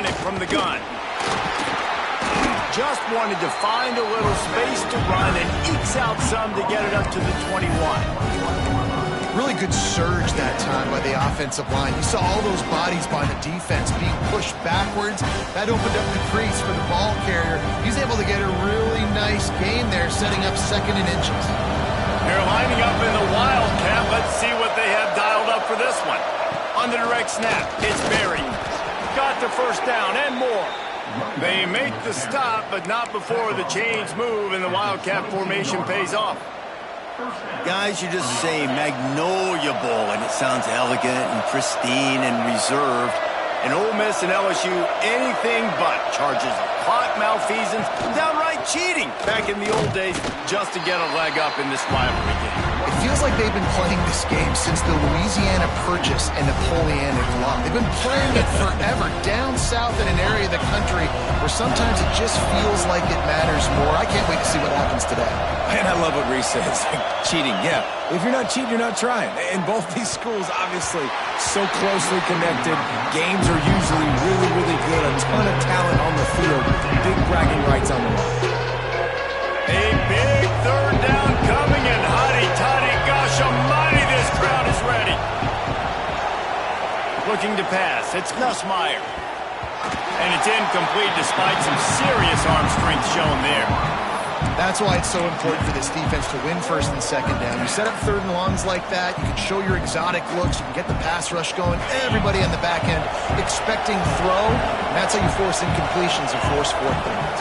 run it from the gun. Just wanted to find a little space to run and ekes out some to get it up to the 21. Really good surge that time by the offensive line. You saw all those bodies by the defense being pushed backwards. That opened up the crease for the ball carrier. He's able to get a really nice gain there, setting up 2nd and inches. They're lining up in the Wildcat. Let's see what they have dialed up for this one. On the direct snap, it's Berry. Got the first down and more. They make the stop, but not before the chains move and the Wildcat formation pays off. Guys, you just say Magnolia Bowl, and it sounds elegant and pristine and reserved. And Ole Miss and LSU, anything but charges of clock malfeasance, downright cheating back in the old days just to get a leg up in this rivalry game. It feels like they've been playing this game since the Louisiana Purchase and Napoleonic Law. They've been playing it forever down south in an area of the country where sometimes it just feels like it matters more. I can't wait to see what happens today. And I love what Reese says. Cheating, yeah. If you're not cheating, you're not trying. And both these schools, obviously, so closely connected. Games are usually really, really good. A ton of talent on the field. Big bragging rights on the line. A big 3rd down coming, and hotty-toddy, gosh almighty, this crowd is ready. Looking to pass, it's Nussmeier. And it's incomplete despite some serious arm strength shown there. That's why it's so important for this defense to win 1st and 2nd down. You set up 3rd and longs like that, you can show your exotic looks, you can get the pass rush going, everybody on the back end expecting throw, and that's how you force incompletions and force 4th downs.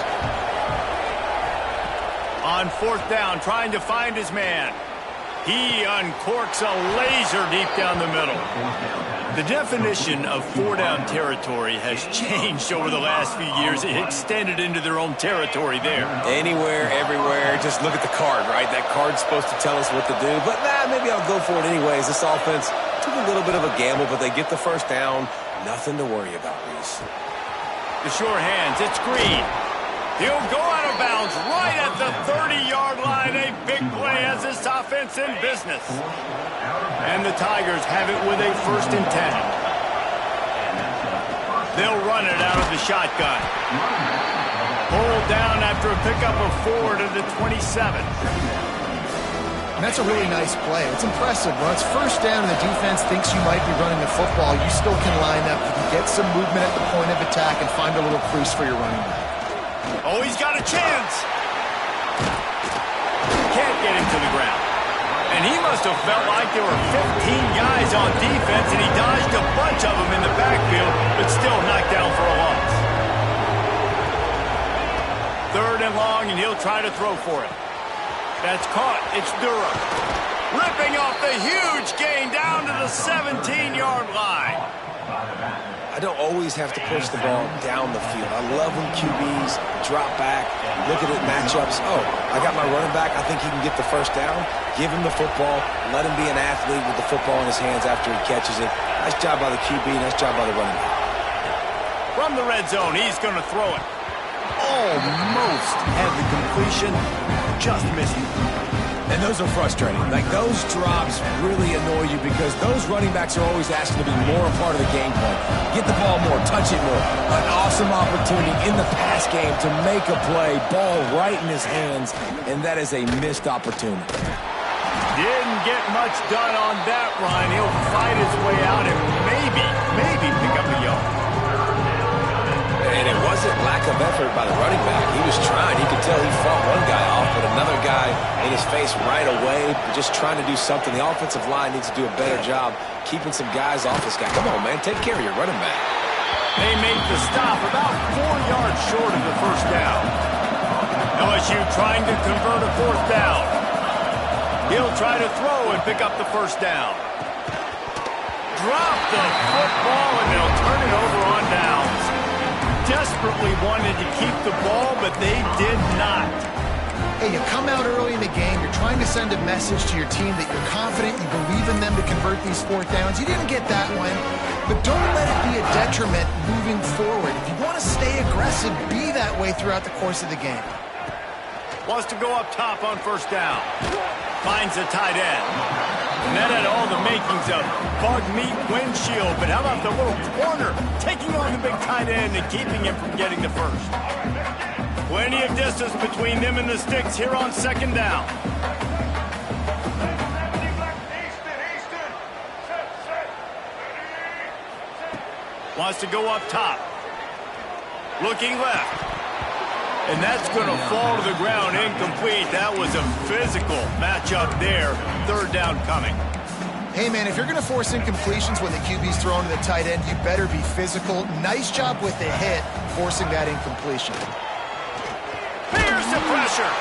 On 4th down, trying to find his man. He uncorks a laser deep down the middle. The definition of 4-down territory has changed over the last few years. It extended into their own territory there. Anywhere, everywhere, just look at the card, right? That card's supposed to tell us what to do, but maybe I'll go for it anyways. This offense took a little bit of a gamble, but they get the 1st down. Nothing to worry about, Reese. The sure hands, it's Green. He'll go out of bounds right at the 30-yard line. A big play has this offense in business. And the Tigers have it with a 1st and 10. They'll run it out of the shotgun. Pulled down after a pickup of 4 to the 27. And that's a really nice play. It's impressive. When it's 1st down and the defense thinks you might be running the football, you still can line up. You can get some movement at the point of attack and find a little crease for your running back. Oh, he's got a chance. Can't get him to the ground. And he must have felt like there were 15 guys on defense, and he dodged a bunch of them in the backfield, but still knocked down for a loss. 3rd and long, and he'll try to throw for it. That's caught. It's Durham. Ripping off the huge gain down to the 17-yard line. I don't always have to push the ball down the field. I love when QBs drop back, look at it, matchups. Oh, I got my running back. I think he can get the 1st down. Give him the football. Let him be an athlete with the football in his hands after he catches it. Nice job by the QB. Nice job by the running back. From the red zone, he's going to throw it. Almost had the completion. Just missed it. And those are frustrating. Like, those drops really annoy you because those running backs are always asking to be more a part of the game plan. Get the ball more, touch it more. An awesome opportunity in the pass game to make a play, ball right in his hands, and that is a missed opportunity. Didn't get much done on that run. He'll fight his way out and maybe pick up a yard. And it wasn't lack of effort by the running back. He was trying. You could tell he fought one guy off, but another guy in his face right away, just trying to do something. The offensive line needs to do a better job keeping some guys off this guy. Come on, man. Take care of your running back. They make the stop about 4 yards short of the 1st down. LSU trying to convert a 4th down. He'll try to throw and pick up the 1st down. Drop the football, and they'll turn it over on downs. Desperately wanted to keep the ball, but they did not. Hey, you come out early in the game, you're trying to send a message to your team that you're confident, you believe in them to convert these 4th downs. You didn't get that one, but don't let it be a detriment moving forward. If you want to stay aggressive, be that way throughout the course of the game. Wants to go up top on 1st down. Finds a tight end. And that had all the makings of bug meat windshield. But how about the little corner taking on the big tight end and keeping him from getting the first? Plenty of distance between them and the sticks here on second down. Wants to go up top. Looking left. And that's going to fall to the ground incomplete. That was a physical matchup there. Third down coming. Hey, man, if you're going to force incompletions when the QB's throwing to the tight end, you better be physical. Nice job with the hit, forcing that incompletion. Here's the pressure.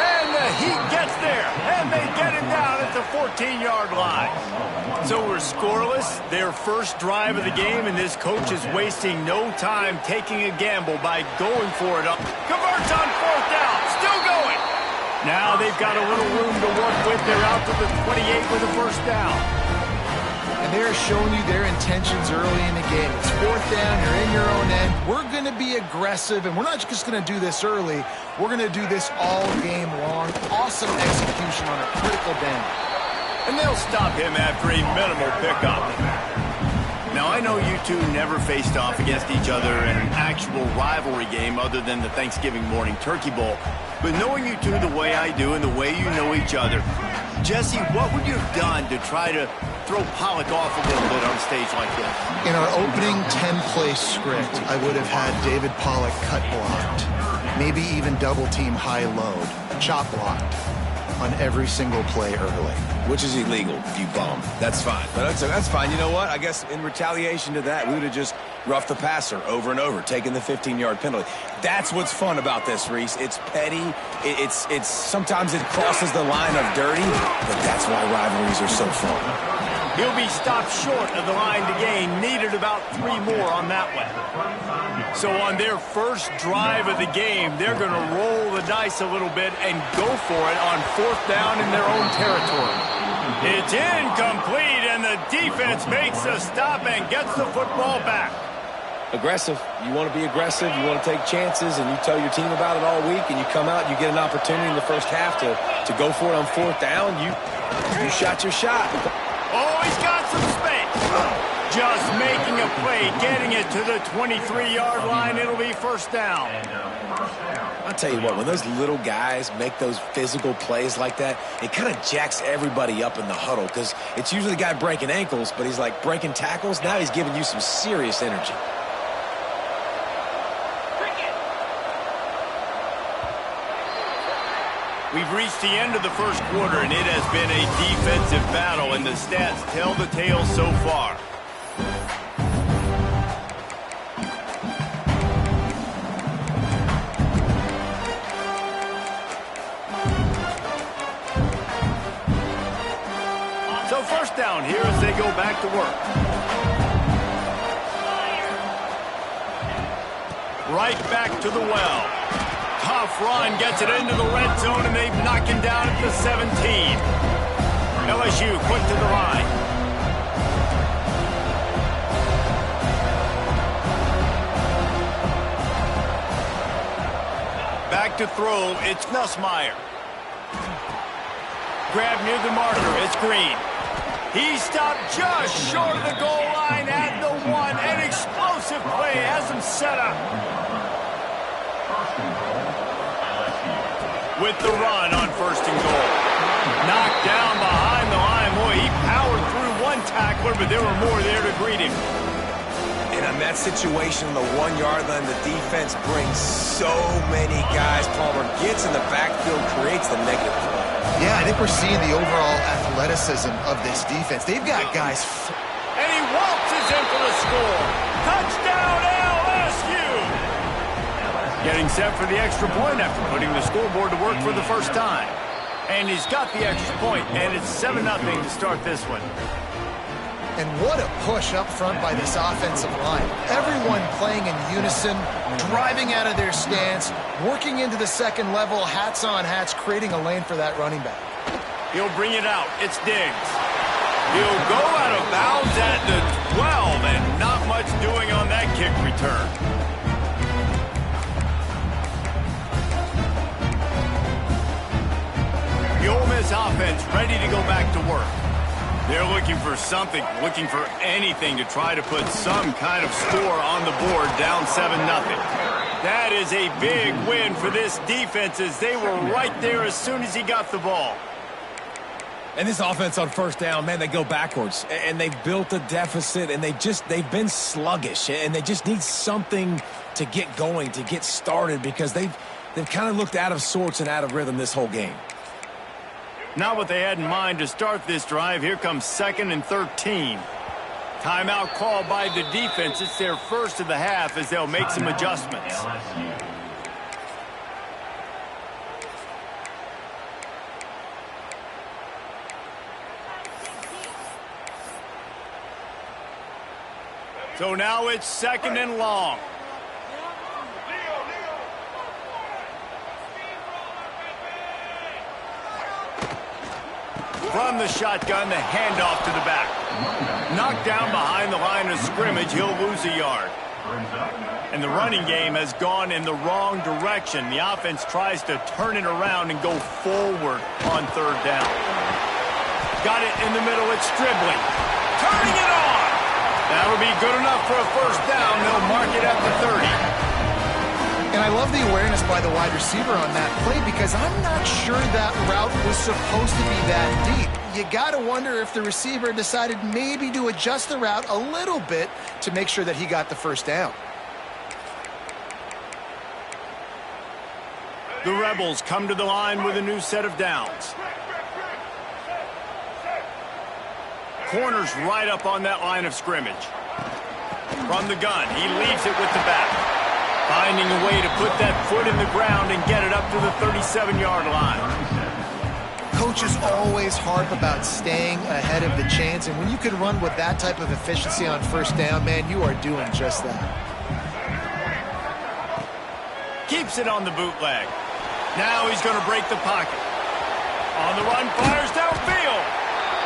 And the Heat gets there. And they get it down at the 14-yard line. So we're scoreless. Their first drive of the game, and this coach is wasting no time taking a gamble by going for it. Converts on fourth down. Still going. Now they've got a little room to work with. They're out to the 28 with a first down. And they're showing you their intentions early in the game. It's fourth down. You're in your own end. We're going to be aggressive, and we're not just going to do this early. We're going to do this all game long. Awesome execution on a critical down. And they'll stop him after a minimal pickup. Now, I know you two never faced off against each other in an actual rivalry game other than the Thanksgiving morning turkey bowl. But knowing you two the way I do and the way you know each other, Jesse, what would you have done to try to throw Pollock off a little bit on a stage like this? In our opening 10-play script, I would have had David Pollock cut blocked, maybe even double-team high load, chop blocked on every single play early. Which is illegal, you bum. That's fine. But that's fine. You know what? I guess in retaliation to that, we would have just roughed the passer over and over, taking the 15-yard penalty. That's what's fun about this, Reese. It's petty. It's sometimes it crosses the line of dirty, but that's why rivalries are so fun. He'll be stopped short of the line to gain. Needed about 3 more on that one. So on their first drive of the game, they're going to roll the dice a little bit and go for it on fourth down in their own territory. It's incomplete, and the defense makes a stop and gets the football back. Aggressive. You want to be aggressive. You want to take chances, and you tell your team about it all week, and you come out and you get an opportunity in the first half to go for it on fourth down. You shot your shot. Oh, he's got some space. Just making a play, getting it to the 23-yard line. It'll be first down. I'll tell you what, when those little guys make those physical plays like that, it kind of jacks everybody up in the huddle because it's usually the guy breaking ankles, but he's like breaking tackles. Now he's giving you some serious energy. We've reached the end of the first quarter, and it has been a defensive battle, and the stats tell the tale so far. So first down here as they go back to work. Right back to the well. Tough run, gets it into the red zone, and they knock him down at the 17. LSU quick to the line. Back to throw, it's Nussmeier. Grab near the marker, it's Green. He stopped just short of the goal line at the 1. An explosive play has him set up. With the run on first and goal. Knocked down behind the line. Boy, he powered through one tackler, but there were more there to greet him. And on that situation, on the 1-yard line, the defense brings so many guys. Palmer gets in the backfield, creates the negative play. Yeah, I think we're seeing the overall athleticism of this defense. They've got guys. And he waltzes in for the score. Touchdown, LSU! Getting set for the extra point after putting the scoreboard to work for the first time. And he's got the extra point, and it's 7-0 to start this one. And what a push up front by this offensive line. Everyone playing in unison, driving out of their stance, working into the second level, hats on hats, creating a lane for that running back. He'll bring it out. It's Diggs. He'll go out of bounds at the 12, and not much doing on that kick return. The Ole Miss offense ready to go back to work. They're looking for something, looking for anything to try to put some kind of score on the board, down 7-0. That is a big win for this defense as they were right there as soon as he got the ball. And this offense on first down, man, they go backwards. And they've built a deficit, and they've been sluggish. And they just need something to get going, to get started, because they've kind of looked out of sorts and out of rhythm this whole game. Not what they had in mind to start this drive. Here comes 2nd and 13. Timeout called by the defense. It's their first of the half as they'll make some adjustments. So now it's 2nd and long. From the shotgun, the handoff to the back. Knocked down behind the line of scrimmage, he'll lose a yard. And the running game has gone in the wrong direction. The offense tries to turn it around and go forward on 3rd down. Got it in the middle, it's dribbling. Turning it on! That'll be good enough for a 1st down. They'll mark it at the 30. And I love the awareness by the wide receiver on that play because I'm not sure that route was supposed to be that deep. You got to wonder if the receiver decided maybe to adjust the route a little bit to make sure that he got the 1st down. The Rebels come to the line with a new set of downs. Corners right up on that line of scrimmage. From the gun, he leaves it with the back. Finding a way to put that foot in the ground and get it up to the 37-yard line. Coaches always harp about staying ahead of the chance, and when you can run with that type of efficiency on 1st down, man, you are doing just that. Keeps it on the bootleg. Now he's going to break the pocket. On the run, fires downfield.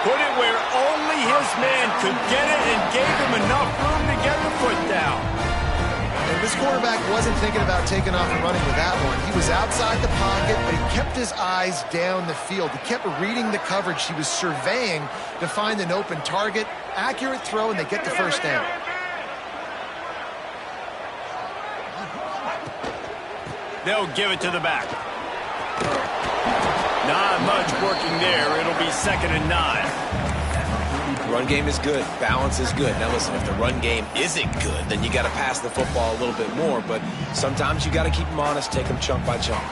Put it where only his man could get it and gave him enough room to get the foot down. And this quarterback wasn't thinking about taking off and running with that one. He was outside the pocket, but he kept his eyes down the field. He kept reading the coverage. He was surveying to find an open target. Accurate throw, and they get the 1st down. They'll give it to the back. Not much working there. It'll be 2nd and 9. Run game is good. Balance is good. Now listen, if the run game isn't good, then you got to pass the football a little bit more. But sometimes you got to keep them honest, take them chunk by chunk.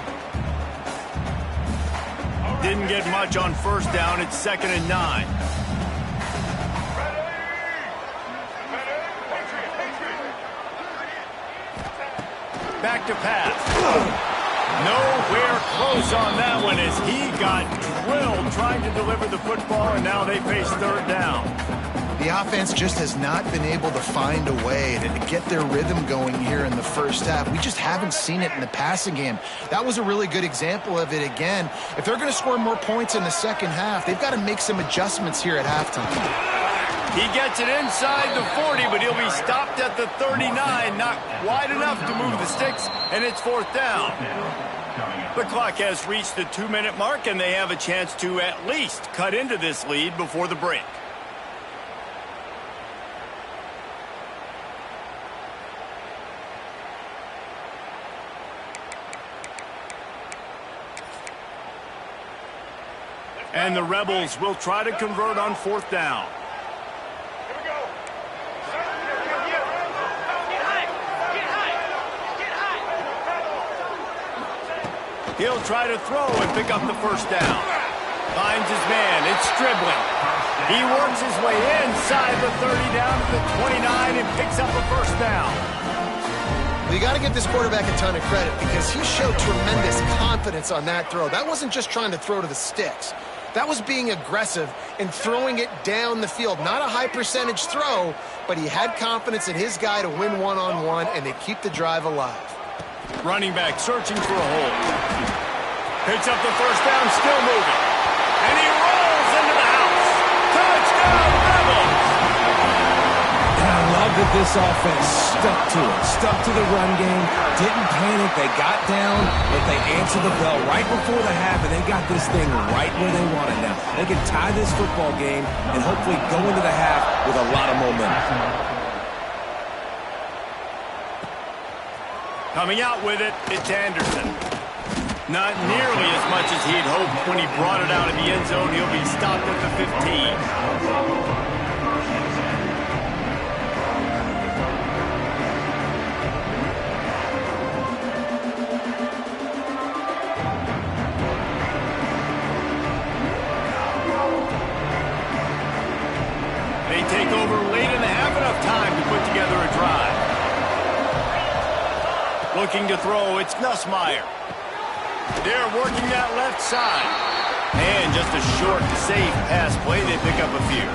Didn't get much on 1st down. It's 2nd and 9. Back to pass. Nowhere close on that one as he got drilled trying to deliver the football, and now they face 3rd down. The offense just has not been able to find a way to get their rhythm going here in the 1st half. We just haven't seen it in the passing game. That was a really good example of it again. If they're going to score more points in the 2nd half, they've got to make some adjustments here at halftime. He gets it inside the 40, but he'll be stopped at the 39, not wide enough to move the sticks, and it's 4th down. The clock has reached the 2-minute mark, and they have a chance to at least cut into this lead before the break. And the Rebels will try to convert on 4th down. He'll try to throw and pick up the 1st down. Finds his man. It's dribbling. He works his way inside the 30 down to the 29 and picks up a 1st down. Well, you got to give this quarterback a ton of credit because he showed tremendous confidence on that throw. That wasn't just trying to throw to the sticks. That was being aggressive and throwing it down the field. Not a high percentage throw, but he had confidence in his guy to win one-on-one, and they keep the drive alive. Running back searching for a hole. Picks up the 1st down, still moving. And he rolls into the house. Touchdown, Rebels! And I love that this offense stuck to it, stuck to the run game, didn't panic. They got down, but they answered the bell right before the half, and they got this thing right where they want it now. They can tie this football game and hopefully go into the half with a lot of momentum. Coming out with it, it's Anderson. Not nearly as much as he'd hoped when he brought it out of the end zone. He'll be stopped at the 15. They take over late in the half, enough time to put together a drive. Looking to throw, it's Nussmeier. They're working that left side. And just a short, safe pass play, they pick up a few.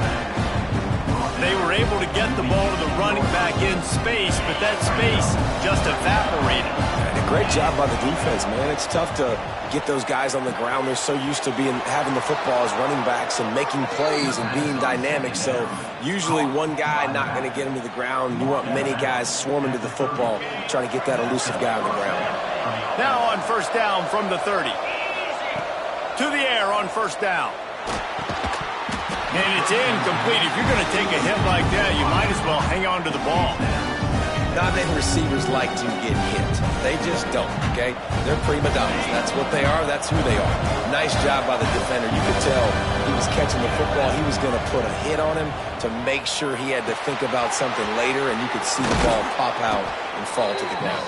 They were able to get the ball to the running back in space, but that space just evaporated. And a great job by the defense, man. It's tough to get those guys on the ground. They're so used to having the football as running backs and making plays and being dynamic. So usually one guy not going to get him to the ground. You want many guys swarming to the football, trying to get that elusive guy on the ground. Now on first down from the 30. To the air on first down. And it's incomplete. If you're going to take a hit like that, you might as well hang on to the ball. Not many receivers like to get hit. They just don't, okay? They're prima donnas. That's what they are. That's who they are. Nice job by the defender. You could tell he was catching the football. He was going to put a hit on him to make sure he had to think about something later, and you could see the ball pop out and fall to the ground.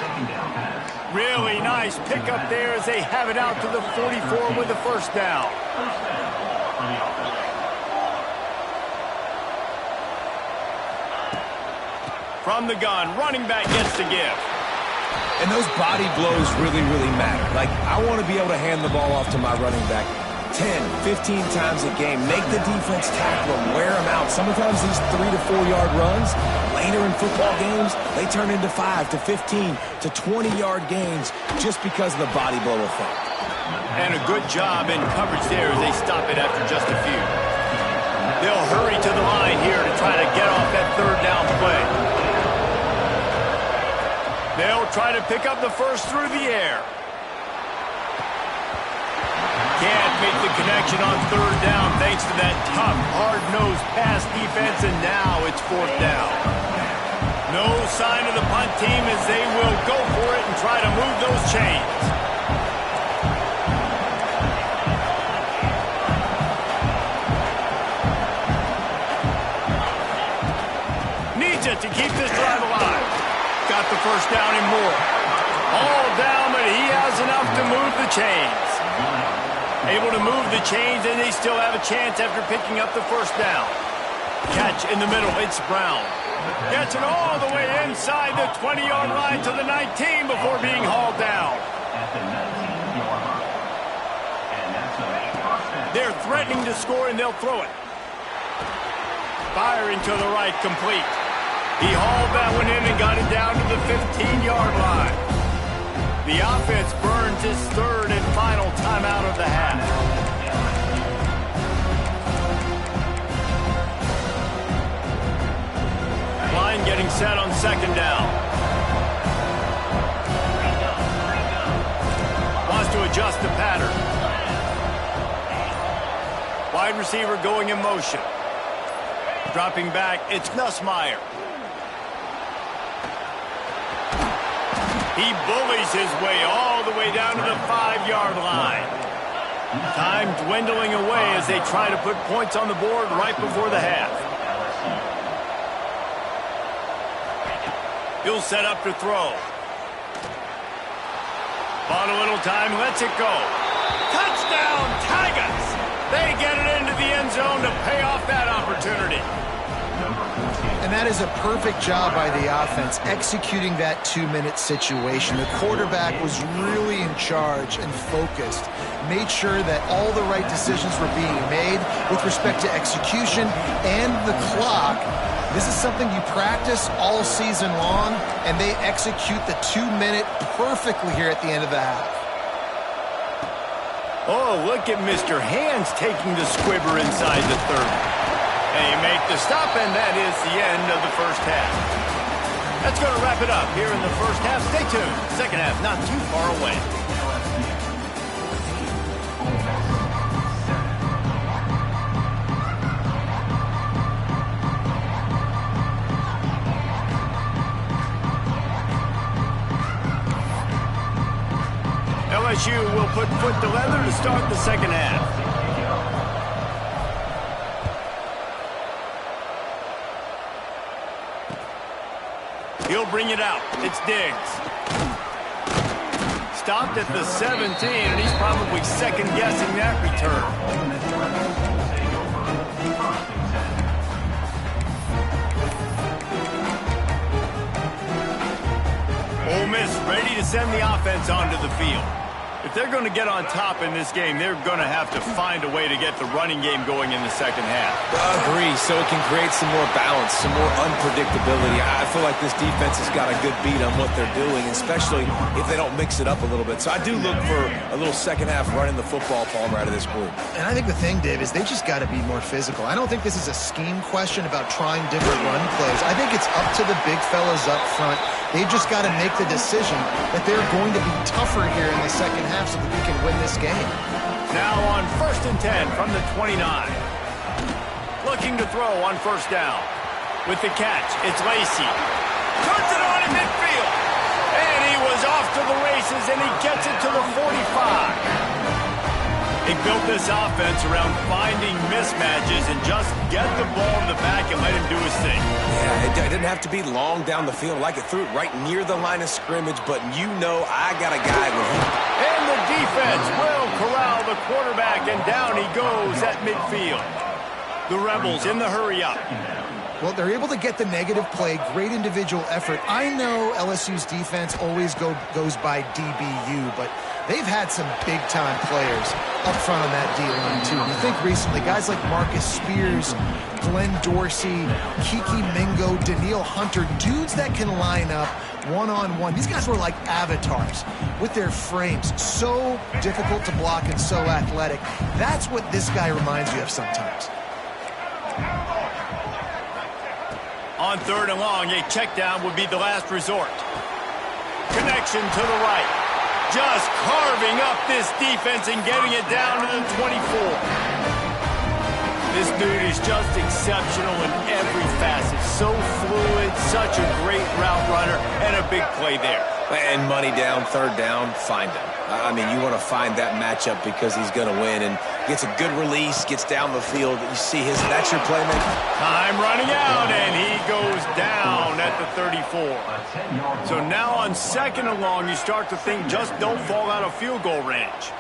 Really nice pickup there as they have it out to the 44 with the first down. From the gun, running back gets the give. And those body blows really, really matter. Like, I want to be able to hand the ball off to my running back 10, 15 times a game. Make the defense tackle them, wear them out. Sometimes these 3 to 4 yard runs, later in football games, they turn into 5 to 15 to 20 yard gains just because of the body blow effect. And a good job in coverage there as they stop it after just a few. They'll hurry to the line here to try to get off that third down play. They'll try to pick up the first through the air. Can't make the connection on third down thanks to that tough, hard-nosed pass defense, and now it's fourth down. No sign of the punt team as they will go for it and try to move those chains. Needs it to keep this drive alive. Got the first down and more. All down, but he has enough to move the chains. Able to move the chains, and they still have a chance after picking up the first down. Catch in the middle, it's Brown. Gets it all the way inside the 20-yard line to the 19 before being hauled down. They're threatening to score, and they'll throw it. Firing to the right, complete. He hauled that one in and got it down to the 15-yard line. The offense burns its third and final timeout of the half. Line getting set on second down. Wants to adjust the pattern. Wide receiver going in motion. Dropping back, it's Nussmeier. He bullies his way all the way down to the 5-yard line. Time dwindling away as they try to put points on the board right before the half. He'll set up to throw. Bought a little time, lets it go. Touchdown, Tigers! They get it into the end zone to pay off that opportunity. And that is a perfect job by the offense, executing that 2-minute situation. The quarterback was really in charge and focused, made sure that all the right decisions were being made with respect to execution and the clock. This is something you practice all season long, and they execute the 2-minute perfectly here at the end of the half. Oh, look at Mr. Hands taking the squibber inside the 30. They make the stop, and that is the end of the first half. That's going to wrap it up here in the first half. Stay tuned. Second half not too far away. LSU will put foot to leather to start the second half. He'll bring it out. It's Diggs. Stopped at the 17, and he's probably second-guessing that return. Ole Miss ready to send the offense onto the field. If they're going to get on top in this game, they're going to have to find a way to get the running game going in the second half. Agree, so it can create some more balance, some more unpredictability. I feel like this defense has got a good beat on what they're doing, especially if they don't mix it up a little bit. So I do look for a little second half running the football, Palmer, out of this group. And I think the thing, Dave, is they just got to be more physical. I don't think this is a scheme question about trying different run plays. I think it's up to the big fellas up front. They've just got to make the decision that they're going to be tougher here in the second half so that we can win this game. Now on 1st and 10 from the 29. Looking to throw on first down. With the catch, it's Lacey. Turns it on in midfield. And he was off to the races, and he gets it to the 45. They built this offense around finding mismatches and just get the ball in the back and let him do his thing. Yeah, it didn't have to be long down the field. Like it threw it right near the line of scrimmage, but you know I got a guy when he... And the defense will corral the quarterback, and down he goes at midfield. The Rebels in the hurry-up. Well, they're able to get the negative play, great individual effort. I know LSU's defense always goes by DBU, but they've had some big-time players up front on that D-line, too. You think recently, guys like Marcus Spears, Glenn Dorsey, Kiki Mingo, Daniil Hunter, dudes that can line up one-on-one. These guys were like avatars with their frames. So difficult to block and so athletic. That's what this guy reminds you of sometimes. On 3rd and long, a check down would be the last resort. Connection to the right. Just carving up this defense and getting it down to the 24. This dude is just exceptional in every facet. So fluid, such a great route runner, and a big play there. And money down, 3rd down, find him. I mean, you want to find that matchup because he's going to win and gets a good release, gets down the field. You see that's your playmaker. Time running out, and he goes down at the 34. So now on 2nd and long, you start to think just don't fall out of field goal range.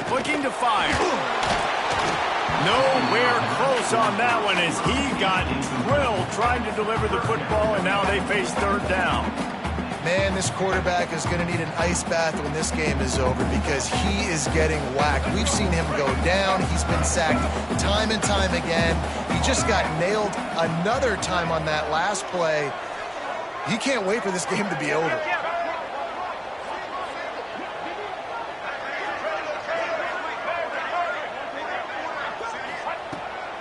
Looking to fire. Nowhere close on that one as he got drilled trying to deliver the football, and now they face 3rd down. Man, this quarterback is going to need an ice bath when this game is over because he is getting whacked. We've seen him go down. He's been sacked time and time again. He just got nailed another time on that last play. He can't wait for this game to be over.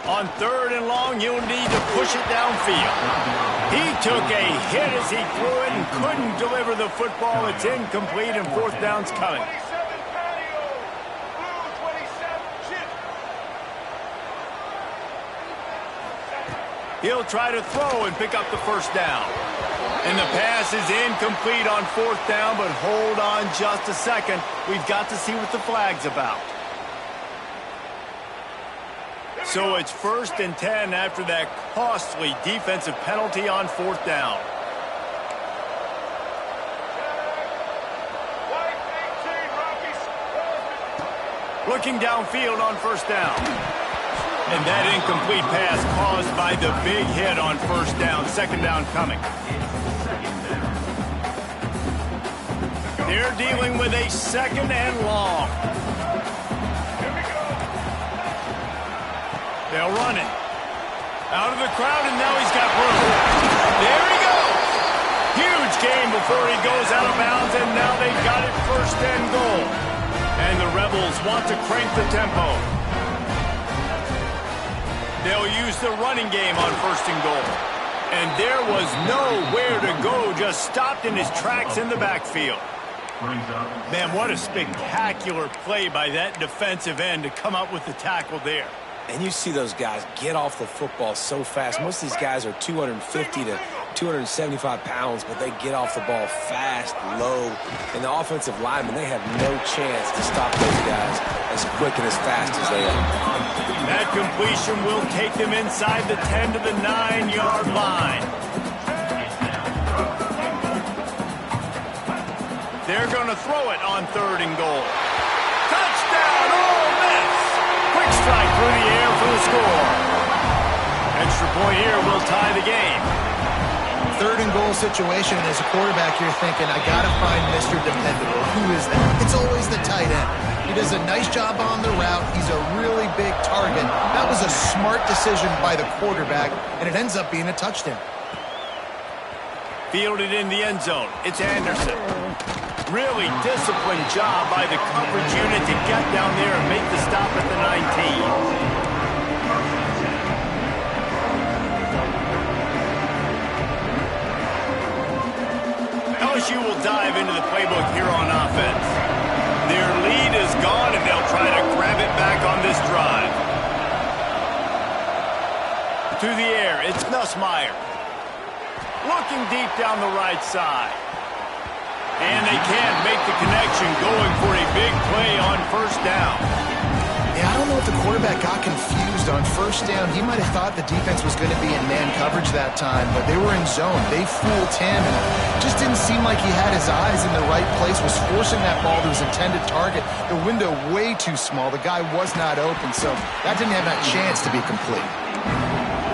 On 3rd and long, you'll need to push it downfield. He took a hit as he threw it and couldn't deliver the football. It's incomplete, and 4th down's coming. He'll try to throw and pick up the 1st down. And the pass is incomplete on 4th down, but hold on just a second. We've got to see what the flag's about. So it's 1st and 10 after that costly defensive penalty on 4th down. Looking downfield on 1st down. And that incomplete pass caused by the big hit on 1st down. 2nd down coming. They're dealing with a 2nd and long. They'll run it. Out of the crowd, and now he's got room. There he goes. Huge gain before he goes out of bounds, and now they've got it 1st and goal. And the Rebels want to crank the tempo. They'll use the running game on 1st and goal. And there was nowhere to go, just stopped in his tracks in the backfield. Man, what a spectacular play by that defensive end to come up with the tackle there. And you see those guys get off the football so fast. Most of these guys are 250 to 275 pounds, but they get off the ball fast, low. And the offensive linemen, they have no chance to stop those guys as quick and as fast as they are. That completion will take them inside the 10 to the 9-yard line. They're going to throw it on 3rd and goal. Touchdown, Ole Miss! Quick strike through the air for the score. Extra point here will tie the game. 3rd and goal situation. As a quarterback, you're thinking, I got to find Mr. Dependable. Who is that? It's always the tight end. He does a nice job on the route. He's a really big target. That was a smart decision by the quarterback, and it ends up being a touchdown. Fielded in the end zone. It's Anderson. Really disciplined job by the coverage unit to get down there and make the stop at the 19. LSU will dive into the playbook here on offense. Their lead is gone, and they'll try to grab it back on this drive. To the air, it's Nussmeier. Looking deep down the right side. And they can't make the connection, going for a big play on 1st down. Yeah, I don't know if the quarterback got confused on 1st down. He might have thought the defense was going to be in man coverage that time, but they were in zone. They fooled him, and just didn't seem like he had his eyes in the right place, was forcing that ball to his intended target. The window way too small. The guy was not open, so that didn't have that chance to be complete.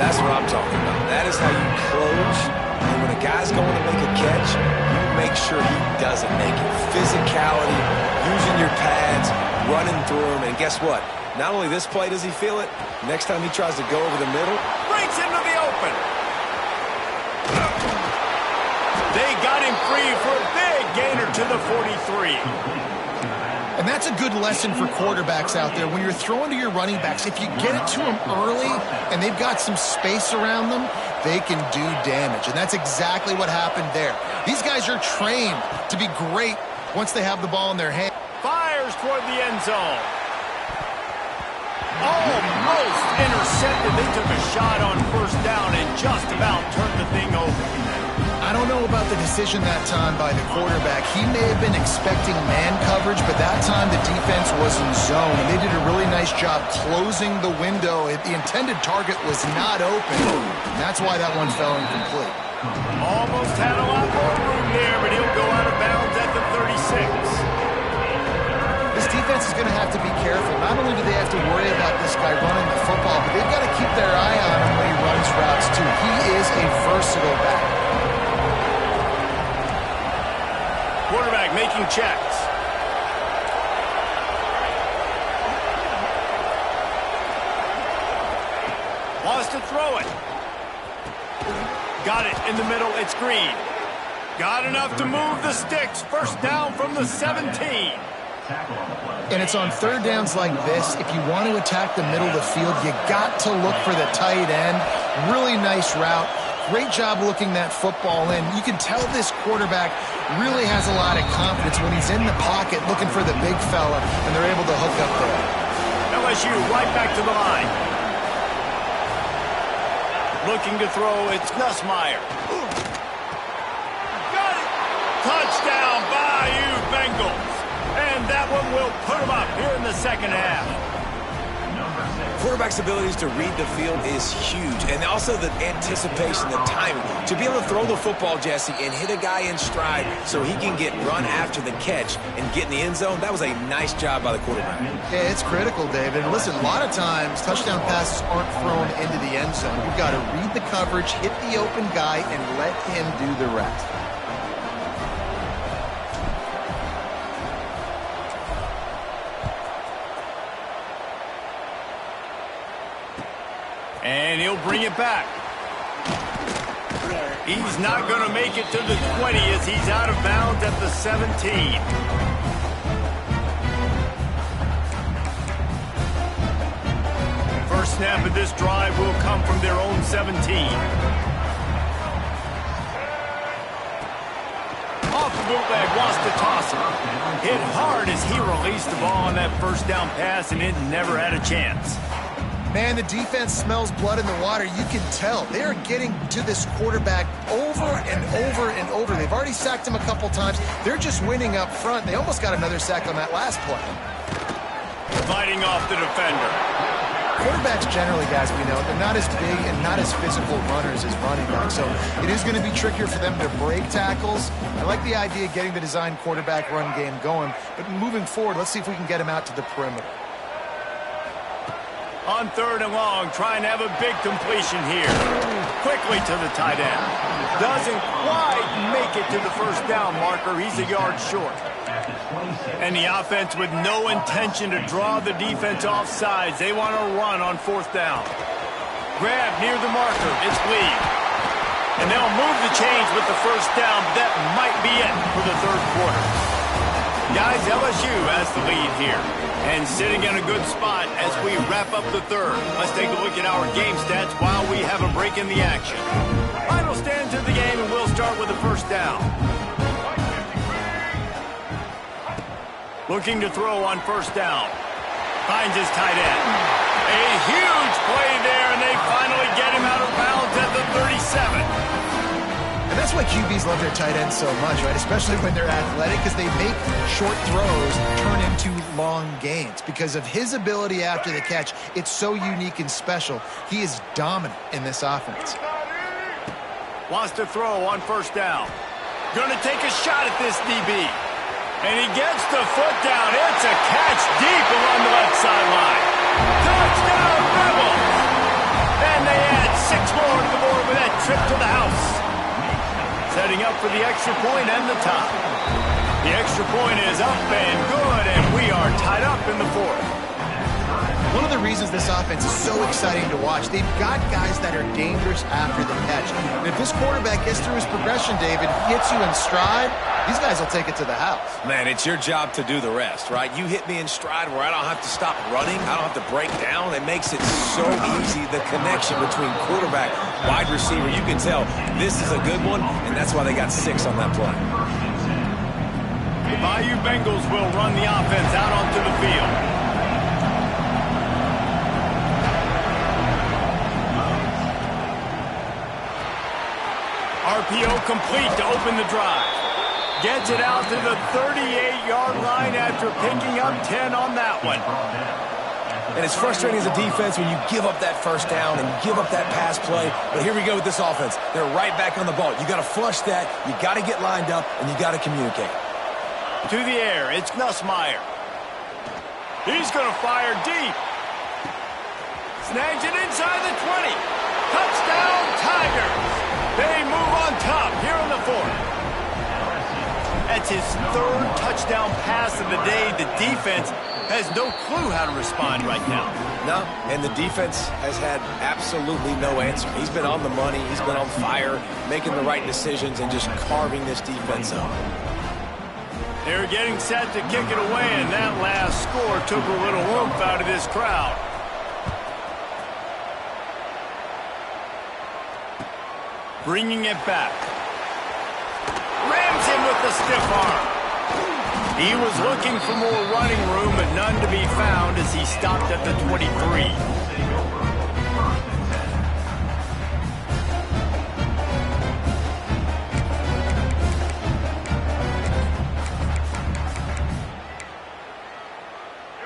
That's what I'm talking about. That is how you close. And when a guy's going to make a catch, you make sure he doesn't make it. Physicality, using your pads, running through him. And guess what? Not only this play does he feel it, next time he tries to go over the middle, breaks into the open. They got him free for a big gainer to the 43. And that's a good lesson for quarterbacks out there. When you're throwing to your running backs, if you get it to them early and they've got some space around them, they can do damage. And that's exactly what happened there. These guys are trained to be great once they have the ball in their hand. Fires toward the end zone. Almost intercepted. They took a shot on 1st down and just about turned the thing over. I don't know about the decision that time by the quarterback. He may have been expecting man coverage, but that time the defense was in zone. And they did a really nice job closing the window. The intended target was not open. And that's why that one fell incomplete. Almost had a lot more room there, but he'll go out of bounds at the 36. This defense is going to have to be careful. Not only do they have to worry about this guy running the football, but they've got to keep their eye on him when he runs routes too. He is a versatile back. Quarterback making checks. Wants to throw it. Got it in the middle. It's Green. Got enough to move the sticks. 1st down from the 17. And it's on 3rd downs like this. If you want to attack the middle of the field, you got to look for the tight end. Really nice route. Great job looking that football in. You can tell this quarterback really has a lot of confidence when he's in the pocket looking for the big fella, and they're able to hook up there. LSU right back to the line. Looking to throw, it's Nussmeier. Got it! Touchdown, Bayou Bengals. And that one will put them up here in the 2nd half. quarterback's abilities to read the field is huge. And also the anticipation, the timing. To be able to throw the football, Jesse, and hit a guy in stride so he can get run after the catch and get in the end zone, that was a nice job by the quarterback. Yeah, it's critical, David. And listen, a lot of times touchdown passes aren't thrown into the end zone. You've got to read the coverage, hit the open guy, and let him do the rest. And he'll bring it back. He's not going to make it to the 20 as he's out of bounds at the 17. First snap of this drive will their own 17. Off the bootleg, wants to toss it. Hit hard as he released the ball on that first down pass, and it never had a chance. Man, the defense smells blood in the water. You can tell. They are getting to this quarterback over and over and over. They've already sacked him a couple times. They're just winning up front. They almost got another sack on that last play. Fighting off the defender. Quarterbacks generally, guys, we know, they're not as big and not as physical runners as running backs, so it is going to be trickier for them to break tackles. I like the idea of getting the design quarterback run game going, but moving forward, let's see if we can get him out to the perimeter. On 3rd and long, trying to have a big completion here. Quickly to the tight end. Doesn't quite make it to the first down marker. He's a yard short. And the offense with no intention to draw the defense off sides. They want to run on 4th down. Grab near the marker. It's Lee. And they'll move the chains with the first down, but that might be it for the 3rd quarter. Guys, LSU has the lead here. And sitting in a good spot as we wrap up the 3rd. Let's take a look at our game stats while we have a break in the action. Final stands of the game, and we'll start with the first down. Looking to throw on 1st down. Finds his tight end. A huge play there, and they finally get him out of bounds at the 37. And that's why QBs love their tight ends so much, right? Especially when they're athletic, because they make short throws turn into long gains. Because of his ability after the catch, it's so unique and special. He is dominant in this offense. Wants to throw on 1st down. Going to take a shot at this DB. And he gets the foot down. It's a catch deep along the left sideline. Touchdown, Rebels! And they add 6 more to the board with that trip to the house. Setting up for the extra point and the top. The extra point is up and good, and we are tied up in the 4th. One of the reasons this offense is so exciting to watch, they've got guys that are dangerous after the catch. And if this quarterback gets through his progression, David, hits you in stride, these guys will take it to the house. Man, it's your job to do the rest, right? You hit me in stride where I don't have to stop running. I don't have to break down. It makes it so easy, the connection between quarterback, wide receiver. You can tell this is a good one, and that's why they got 6 on that play. The Bayou Bengals will run the offense out onto the field. RPO complete to open the drive. Gets it out to the 38-yard line after picking up 10 on that one. And it's frustrating as a defense when you give up that first down and give up that pass play. But here we go with this offense. They're right back on the ball. You got to flush that. You got to get lined up, and you got to communicate. To the air, it's Nussmeier. He's going to fire deep. Snags it inside the 20. Touchdown, Tigers. They move on top here in the 4th. That's his 3rd touchdown pass of the day. The defense has no clue how to respond right now. No, and the defense has had absolutely no answer. He's been on the money. He's been on fire, making the right decisions, and just carving this defense up. They're getting set to kick it away, and that last score took a little oomph out of this crowd. Bringing it back. Rams him with the stiff arm. He was looking for more running room, but none to be found as he stopped at the 23.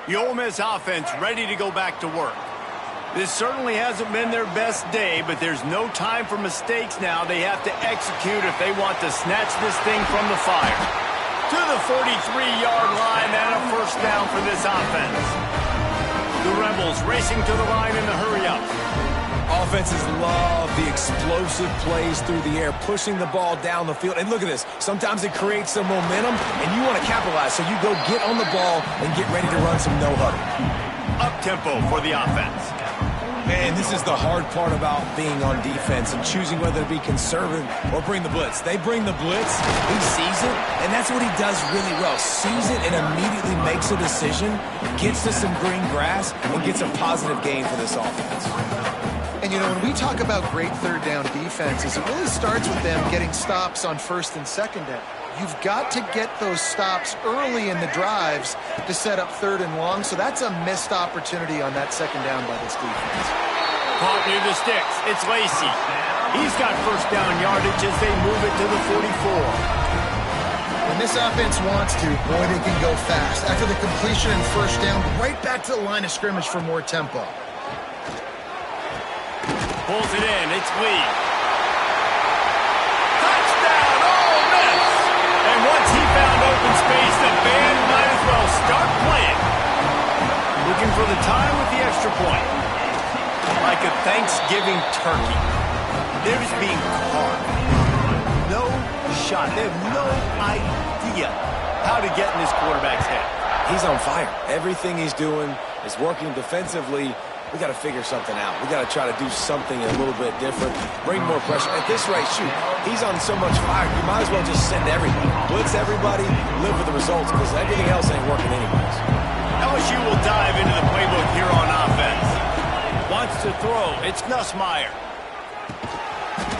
The Ole Miss offense ready to go back to work. This certainly hasn't been their best day, but there's no time for mistakes now. They have to execute if they want to snatch this thing from the fire. To the 43-yard line and a first down for this offense. The Rebels racing to the line in the hurry-up. Offenses love the explosive plays through the air, pushing the ball down the field. And look at this. Sometimes it creates some momentum, and you want to capitalize. So you go get on the ball and get ready to run some no-huddle. Up-tempo for the offense. Man, this is the hard part about being on defense and choosing whether to be conservative or bring the blitz. They bring the blitz, he sees it, and that's what he does really well. Sees it and immediately makes a decision, gets to some green grass, and gets a positive gain for this offense. And And, you know, when we talk about great third down defenses, it really starts with them getting stops on first and second down. You've got to get those stops early in the drives to set up third and long, so that's a missed opportunity on that second down by this defense. Caught near the sticks. It's Lacy. He's got first down yardage as they move it to the 44. When this offense wants to, boy, they can go fast. After the completion and first down, right back to the line of scrimmage for more tempo. Pulls it in. It's Lee. Touchdown! Oh, miss! And once he found open space, the band might as well start playing. Looking for the time with the extra point. Like a Thanksgiving turkey. They're just being carved. No shot. They have no idea how to get in this quarterback's head. He's on fire. Everything he's doing is working defensively. We got to figure something out. We got to try to do something a little bit different. Bring more pressure. At this rate, shoot, he's on so much fire. You might as well just send everybody. Blitz everybody, live with the results, because everything else ain't working anyways. LSU will dive into the playbook here on offense. Wants to throw. It's Nussmeier.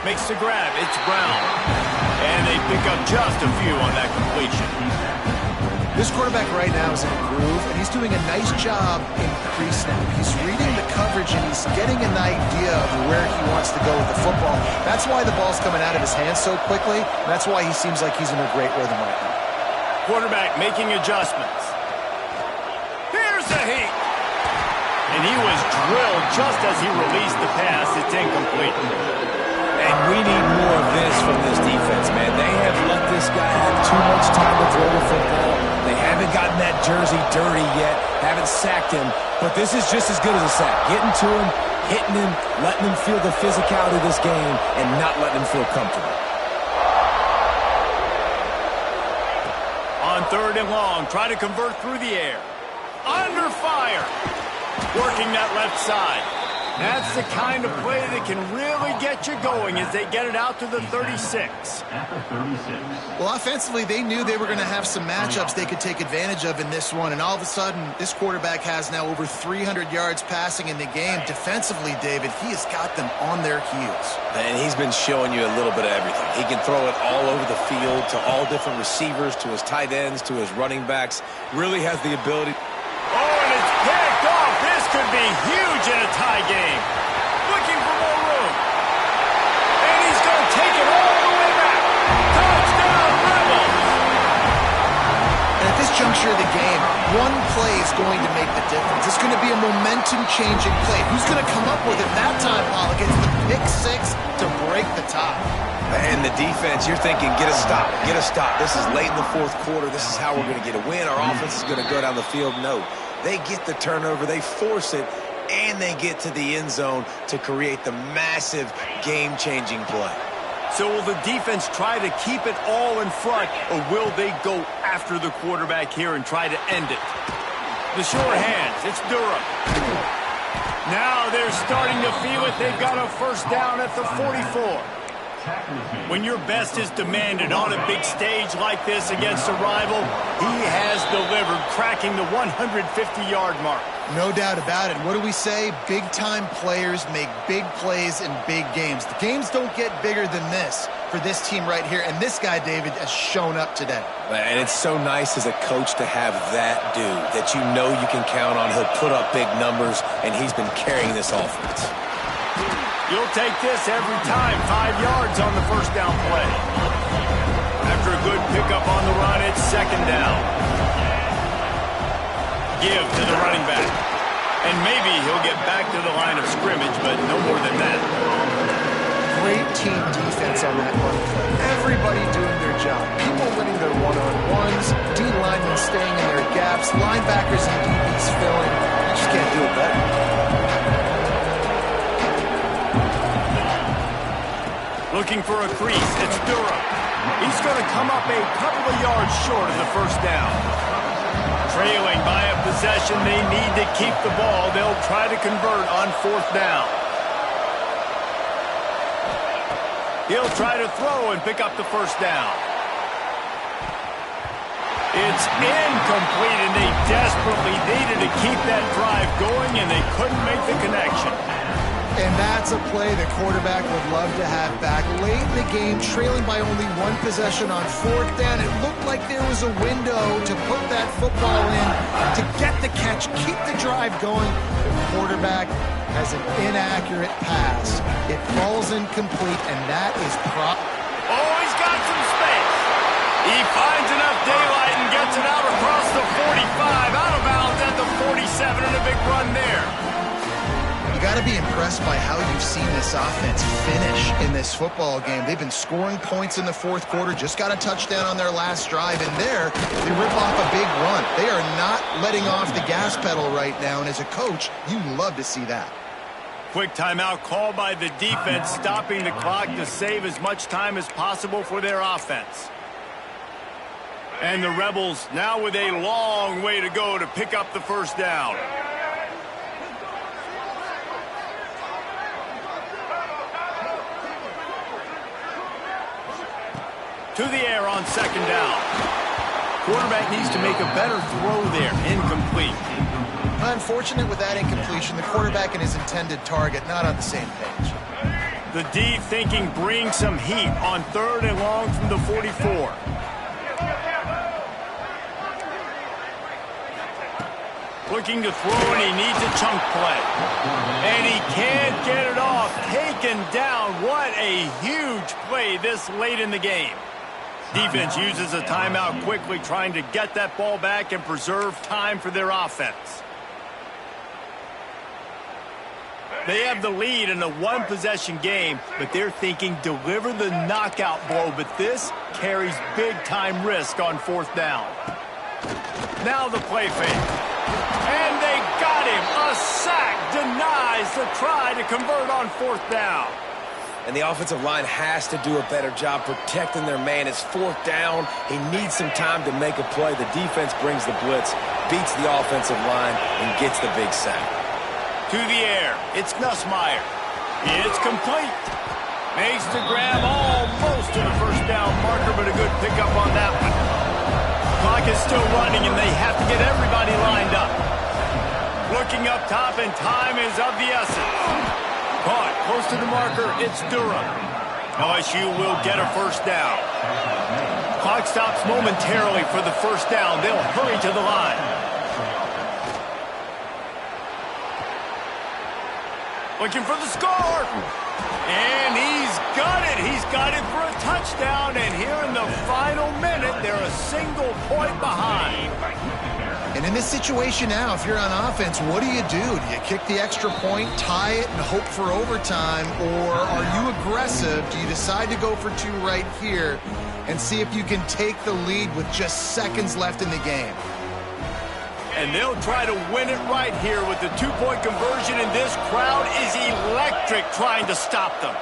Makes the grab. It's Brown. And they pick up just a few on that completion. This quarterback right now is in a groove, and he's doing a nice job in pre-snap. He's reading the coverage, and he's getting an idea of where he wants to go with the football. That's why the ball's coming out of his hands so quickly. That's why he seems like he's in a great rhythm right now. Quarterback making adjustments. Here's the heat. And he was drilled just as he released the pass. It's incomplete. And we need more of this from this defense, man. They have let this guy have too much time to throw the football. They haven't gotten that jersey dirty yet, haven't sacked him, but this is just as good as a sack. Getting to him, hitting him, letting him feel the physicality of this game, and not letting him feel comfortable. On third and long, try to convert through the air. Under fire. Working that left side. That's the kind of play that can really get you going as they get it out to the 36. Well, offensively, they knew they were going to have some matchups they could take advantage of in this one, and all of a sudden, this quarterback has now over 300 yards passing in the game. Defensively, David, he has got them on their heels. And he's been showing you a little bit of everything. He can throw it all over the field to all different receivers, to his tight ends, to his running backs. Really has the ability. Oh, and it's picked off. This could be huge in a tie game. Looking for more room. And he's going to take it all the way back. Touchdown, Rebels. And at this juncture of the game, one play is going to make the difference. It's going to be a momentum-changing play. Who's going to come up with it that time, Paul? It gets the pick six to break the tie. And the defense, you're thinking, get a stop, get a stop. This is late in the fourth quarter. This is how we're going to get a win. Our offense is going to go down the field. No, they get the turnover, they force it, and they get to the end zone to create the massive game-changing play. So will the defense try to keep it all in front, or will they go after the quarterback here and try to end it? The short hands, it's Durham. Now they're starting to feel it. They've got a first down at the 44. When your best is demanded on a big stage like this against a rival, he has delivered, cracking the 150-yard mark. No doubt about it. What do we say? Big-time players make big plays in big games. The games don't get bigger than this for this team right here, and this guy, David, has shown up today. And it's so nice as a coach to have that dude that you know you can count on. He'll put up big numbers, and he's been carrying this offense. You'll take this every time. 5 yards on the first down play. After a good pickup on the run, it's second down. Give to the running back. And maybe he'll get back to the line of scrimmage, but no more than that. Great team defense on that run play. Everybody doing their job. People winning their one-on-ones, D linemen staying in their gaps, linebackers and DBs filling. You just can't do it better. Looking for a crease, it's Durham. He's going to come up a couple of yards short of the first down. Trailing by a possession, they need to keep the ball. They'll try to convert on fourth down. He'll try to throw and pick up the first down. It's incomplete, and they desperately needed to keep that drive going, and they couldn't make the connection. And that's a play the quarterback would love to have back. Late in the game, trailing by only one possession on fourth down, it looked like there was a window to put that football in, to get the catch, keep the drive going. The quarterback has an inaccurate pass. It falls incomplete, and that is Oh, he's got some space. He finds enough daylight and gets it out across the 45, out of bounds at the 47, and a big run there. You got to be impressed by how you've seen this offense finish in this football game. They've been scoring points in the fourth quarter, just got a touchdown on their last drive, and there they rip off a big run. They are not letting off the gas pedal right now, and as a coach, you love to see that. Quick timeout called by the defense, stopping the clock to save as much time as possible for their offense. And the Rebels now with a long way to go to pick up the first down. To the air on second down. Quarterback needs to make a better throw there. Incomplete. Unfortunate with that incompletion. The quarterback and his intended target not on the same page. The D thinking bring some heat on third and long from the 44. Looking to throw, and he needs a chunk play. And he can't get it off. Taken down. What a huge play this late in the game. Defense uses a timeout quickly, trying to get that ball back and preserve time for their offense. They have the lead in a one-possession game, but they're thinking deliver the knockout blow, but this carries big-time risk on fourth down. Now the play fake. And they got him. A sack denies the try to convert on fourth down. And the offensive line has to do a better job protecting their man. It's fourth down. He needs some time to make a play. The defense brings the blitz, beats the offensive line, and gets the big sack. To the air. It's Nussmeier. It's complete. Makes the grab almost to the first down marker, but a good pickup on that one. Clock is still running, and they have to get everybody lined up. Looking up top, and time is of the essence. Caught close to the marker, it's Durham. LSU will get a first down. Clock stops momentarily for the first down. They'll hurry to the line. Looking for the score. And he's got it. He's got it for a touchdown. And here in the final minute, they're a single point behind. And in this situation now, if you're on offense, what do? Do you kick the extra point, tie it, and hope for overtime? Or are you aggressive? Do you decide to go for two right here and see if you can take the lead with just seconds left in the game? And they'll try to win it right here with the two-point conversion, and this crowd is electric trying to stop them.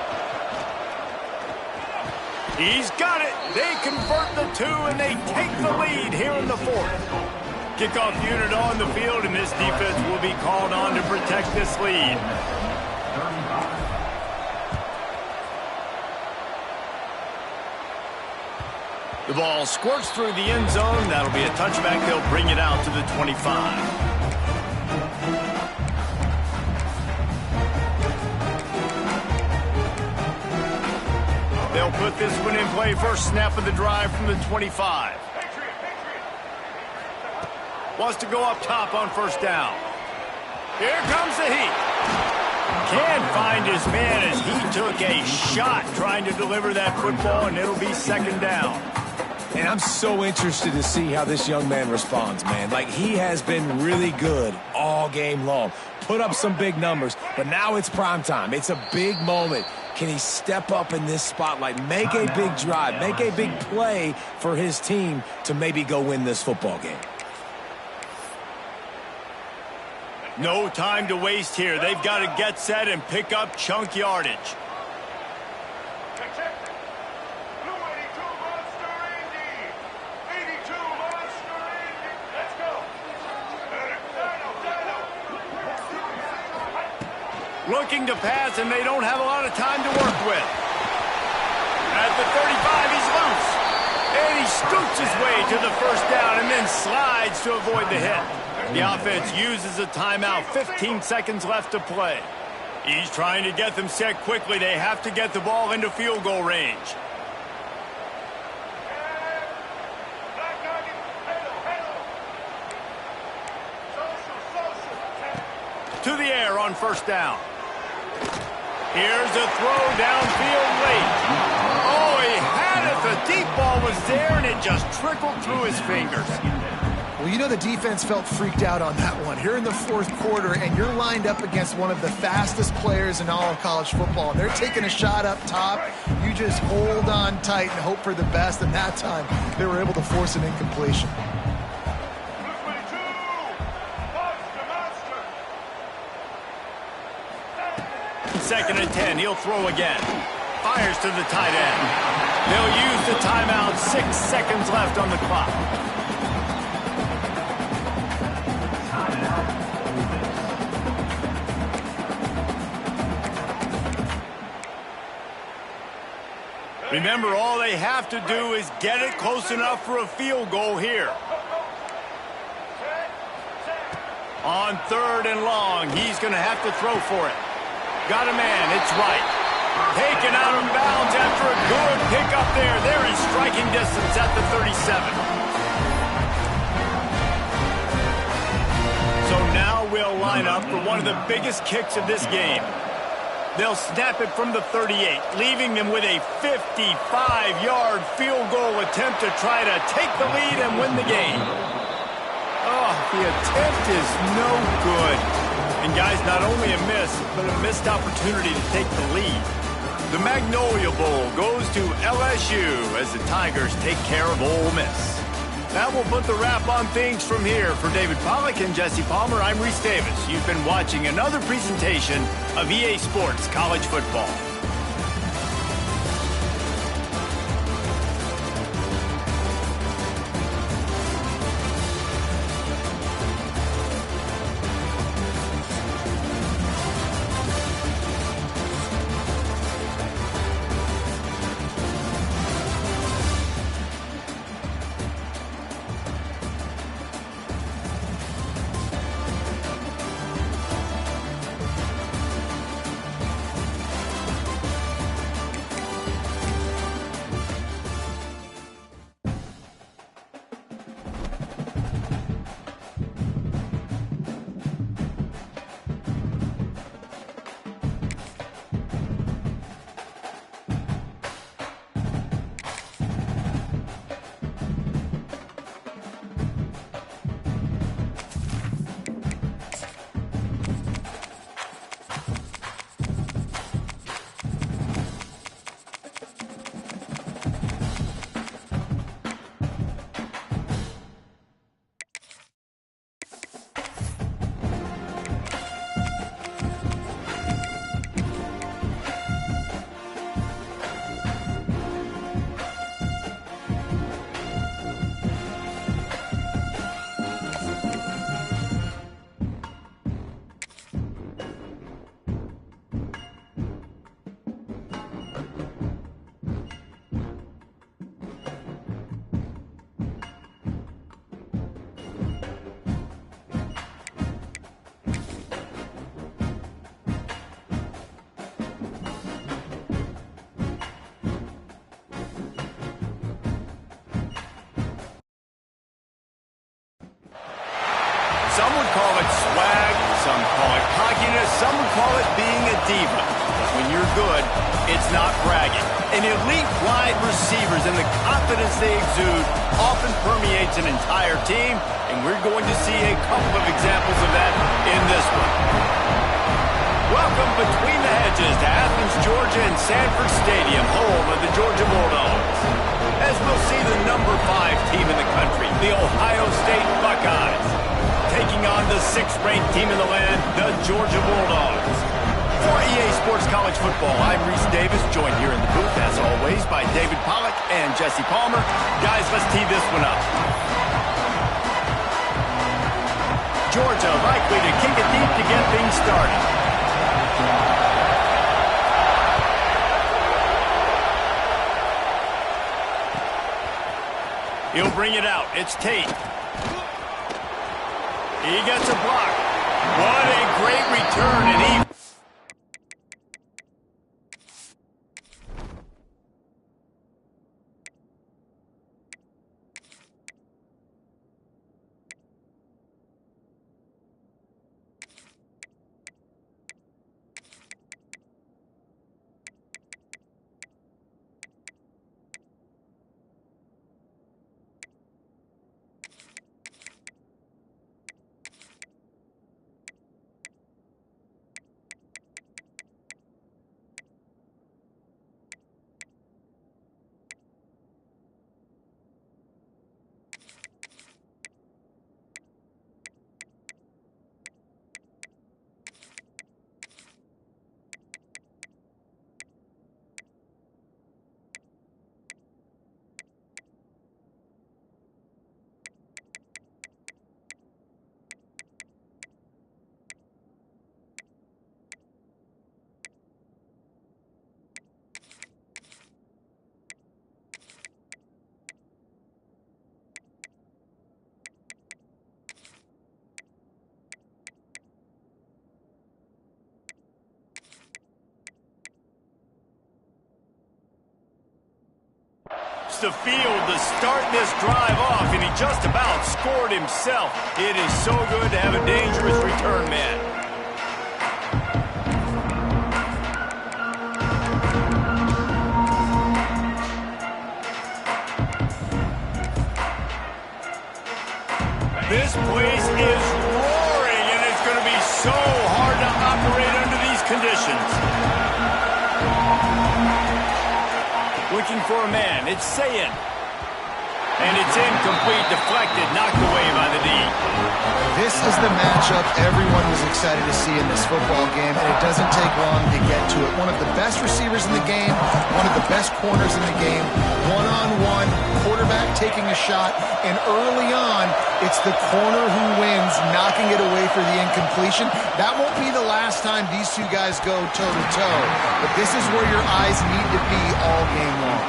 He's got it. They convert the two, and they take the lead here in the fourth. Kickoff unit on the field, and this defense will be called on to protect this lead. The ball squirts through the end zone. That'll be a touchback. They'll bring it out to the 25. They'll put this one in play. First snap of the drive from the 25. Wants to go up top on first down. Here comes the heat. Can't find his man as he took a shot trying to deliver that football, and it'll be second down. And I'm so interested to see how this young man responds, man. Like, he has been really good all game long. Put up some big numbers, but now it's prime time. It's a big moment. Can he step up in this spotlight, make a big drive, make a big play for his team to maybe go win this football game? No time to waste here. They've got to get set and pick up chunk yardage. Looking to pass, and they don't have a lot of time to work with. At the 35, he's loose. And he scoots his way to the first down and then slides to avoid the hit. The offense uses a timeout. 15 seconds left to play. He's trying to get them set quickly. They have to get the ball into field goal range. To the air on first down. Here's a throw downfield late. Oh, he had it. The deep ball was there, and it just trickled through his fingers. Well, you know the defense felt freaked out on that one. Here in the fourth quarter, and you're lined up against one of the fastest players in all of college football. And they're taking a shot up top. You just hold on tight and hope for the best. And that time, they were able to force an incompletion. Second and 10, he'll throw again. Fires to the tight end. They'll use the timeout. 6 seconds left on the clock. Remember, all they have to do is get it close enough for a field goal here. On third and long, he's going to have to throw for it. Got a man, it's right. Taken out of bounds after a good pickup there. They're in striking distance at the 37. So now we'll line up for one of the biggest kicks of this game. They'll snap it from the 38, leaving them with a 55-yard field goal attempt to try to take the lead and win the game. Oh, the attempt is no good. And guys, not only a miss, but a missed opportunity to take the lead. The Magnolia Bowl goes to LSU as the Tigers take care of Ole Miss. That will put the wrap on things from here. For David Pollack and Jesse Palmer, I'm Reese Davis. You've been watching another presentation of EA Sports College Football. Some would call it swag, some call it cockiness, some would call it being a diva. When you're good, it's not bragging. And elite wide receivers and the confidence they exude often permeates an entire team, and we're going to see a couple of examples of that in this one. Welcome between the hedges to Athens, Georgia and Sanford Stadium, home of the Georgia Bulldogs. As we'll see the number 5 team in the country, the Ohio State Buckeyes, taking on the 6th-ranked team in the land, the Georgia Bulldogs. For EA Sports College Football, I'm Reese Davis, joined here in the booth, as always, by David Pollack and Jesse Palmer. Guys, let's tee this one up. Georgia likely to kick it deep to get things started. He'll bring it out. It's Tate. He gets a block. What a great return, and he... sweeps the field to start this drive off, and he just about scored himself. It is so good to have a dangerous return man. This place is roaring, and it's going to be so hard to operate under these conditions. Looking for a man. It's Sayin. And it's incomplete, deflected, knocked away by the D. This is the matchup everyone was excited to see in this football game, and it doesn't take long to get to it. One of the best receivers in the game, one of the best corners in the game, one-on-one, quarterback taking a shot, and early on, it's the corner who wins, knocking it away for the incompletion. That won't be the last time these two guys go toe-to-toe, but this is where your eyes need to be all game long.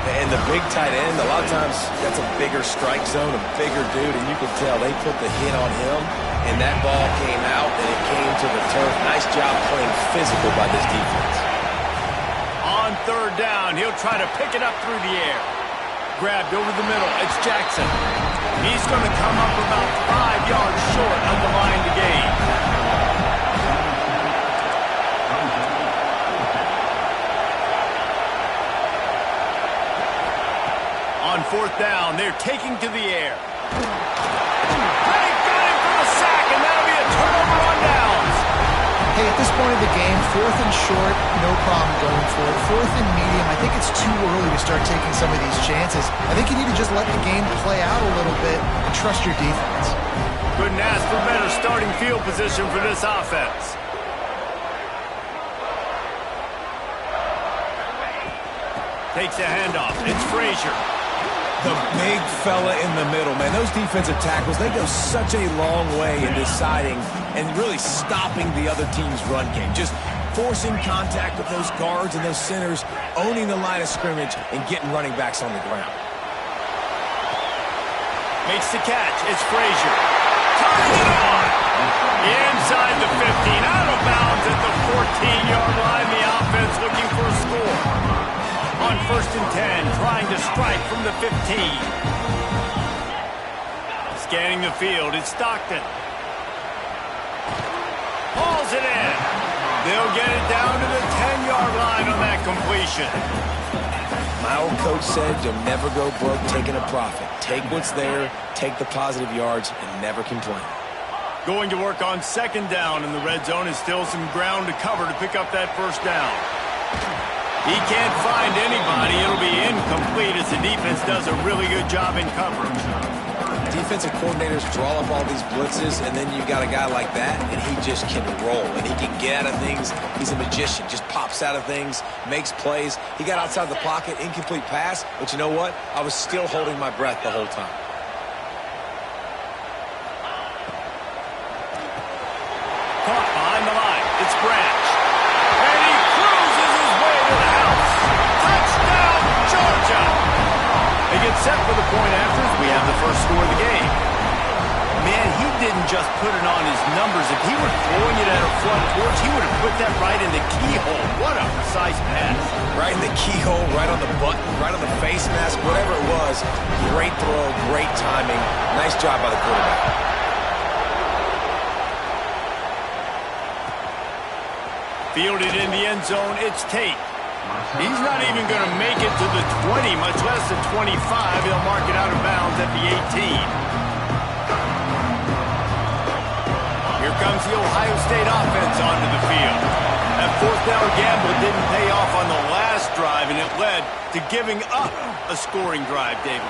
And the big tight end, a lot of times that's a bigger strike zone, a bigger dude, and you can tell they put the hit on him, and that ball came out, and it came to the turf. Nice job playing physical by this defense. On third down, he'll try to pick it up through the air. Grabbed over the middle. It's Jackson. He's going to come up about 5 yards short of the line to gain. On fourth down, they're taking to the air. Hey, got him for a sack, and that'll be a turnover on downs. Hey, at this point of the game, fourth and short, no problem going for it. Fourth and medium, I think it's too early to start taking some of these chances. I think you need to just let the game play out a little bit and trust your defense. Couldn't ask for better starting field position for this offense. Takes a handoff. It's Frazier. The big fella in the middle, man. Those defensive tackles, they go such a long way in deciding and really stopping the other team's run game. Just forcing contact with those guards and those centers, owning the line of scrimmage, and getting running backs on the ground. Makes the catch. It's Frazier. Turns it on. Inside the 15. Out of bounds at the 14-yard line. The offense looking for a score. On first and 10, trying to strike from the 15. Scanning the field, it's Stockton. Hauls it in. They'll get it down to the 10-yard line on that completion. My old coach said you'll never go broke taking a profit. Take what's there, take the positive yards, and never complain. Going to work on second down in the red zone is still some ground to cover to pick up that first down. He can't find anybody. It'll be incomplete as the defense does a really good job in coverage. Defensive coordinators draw up all these blitzes, and then you've got a guy like that, and he just can roll, and he can get out of things. He's a magician, just pops out of things, makes plays. He got outside the pocket, incomplete pass, but you know what? I was still holding my breath the whole time. Caught behind the line. It's Branch. And he cruises his way to the house. Touchdown, Georgia! They get set for the point after as we have the first score of the game. Man, he didn't just put it on his numbers. If he were throwing it at a front porch, he would have put that right in the keyhole. What a precise pass. Right in the keyhole, right on the button, right on the face mask, whatever it was. Great throw, great timing. Nice job by the quarterback. Fielded in the end zone, it's Tate. He's not even going to make it to the 20, much less the 25. He'll mark it out of bounds at the 18. Here comes the Ohio State offense onto the field. That fourth down gamble didn't pay off on the last drive, and it led to giving up a scoring drive, David.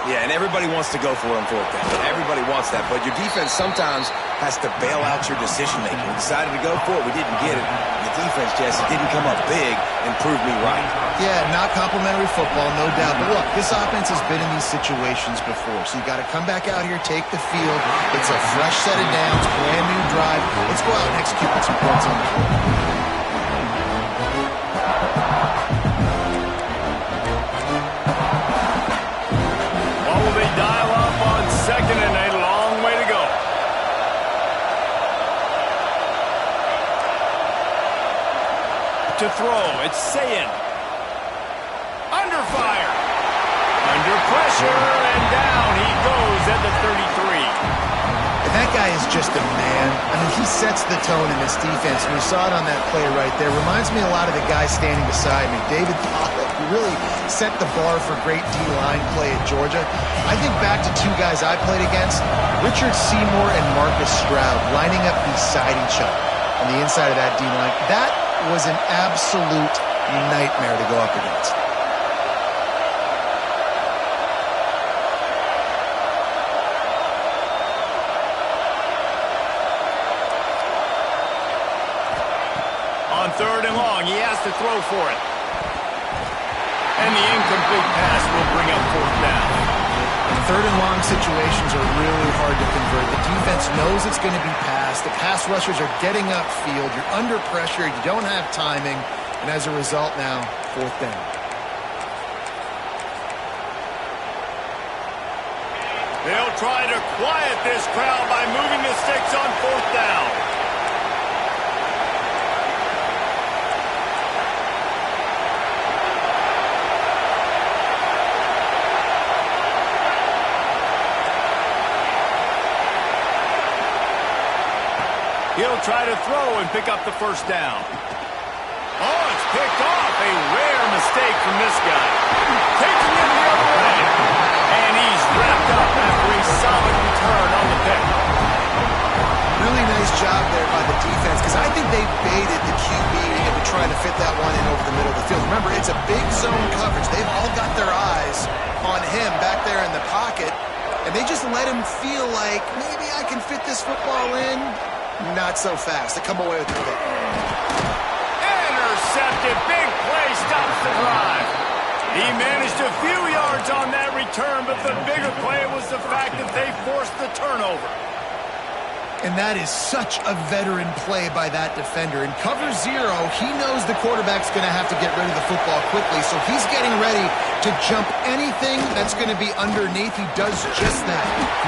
Yeah, and everybody wants to go for it on fourth down. Everybody wants that, but your defense sometimes has to bail out your decision-making. We decided to go for it. We didn't get it. The defense, Jesse, didn't come up big and prove me right. Yeah, not complimentary football, no doubt. But look, this offense has been in these situations before, so you got to come back out here, take the field. It's a fresh set of downs, brand new drive. Let's go out and execute with some points on the board. Dial up on second and a long way to go. To throw, it's Sayin. Under fire. Under pressure, and down he goes at the 33. And that guy is just a man. I mean, he sets the tone in this defense. We saw it on that play right there. Reminds me a lot of the guy standing beside me, David Pollock, who really set the bar for great D-line play at Georgia. I think back to two guys I played against, Richard Seymour and Marcus Stroud, lining up beside each other on the inside of that D-line. That was an absolute nightmare to go up against. On 3rd and long, he has to throw for it. And the incomplete pass will bring up 4th down. 3rd and long situations are really hard to convert. The defense knows it's going to be passed. The pass rushers are getting upfield. You're under pressure. You don't have timing. And as a result now, 4th down. They'll try to quiet this crowd by moving the sticks on 4th down. He'll try to throw and pick up the 1st down. Oh, it's picked off. A rare mistake from this guy. Taking him the other way. And he's wrapped up after a solid return on the pick. Really nice job there by the defense, because I think they baited the QB into trying to fit that one in over the middle of the field. Remember, it's a big zone coverage. They've all got their eyes on him back there in the pocket, and they just let him feel like, maybe I can fit this football in. Not so fast. They come away with the pick. Intercepted. Big play stops the drive. He managed a few yards on that return, but the bigger play was the fact that they forced the turnover. And that is such a veteran play by that defender. In cover 0, he knows the quarterback's going to have to get rid of the football quickly, so he's getting ready to jump anything that's going to be underneath. He does just that.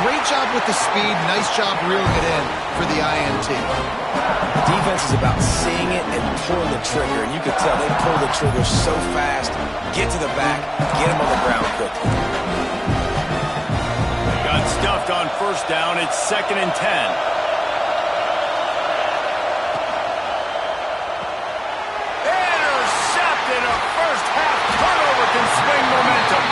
Great job with the speed. Nice job reeling it in for the INT. The defense is about seeing it and pulling the trigger, and you can tell they pull the trigger so fast, get to the back, get him on the ground quickly. Got stuffed on 1st down. It's 2nd and 10. Can swing momentum.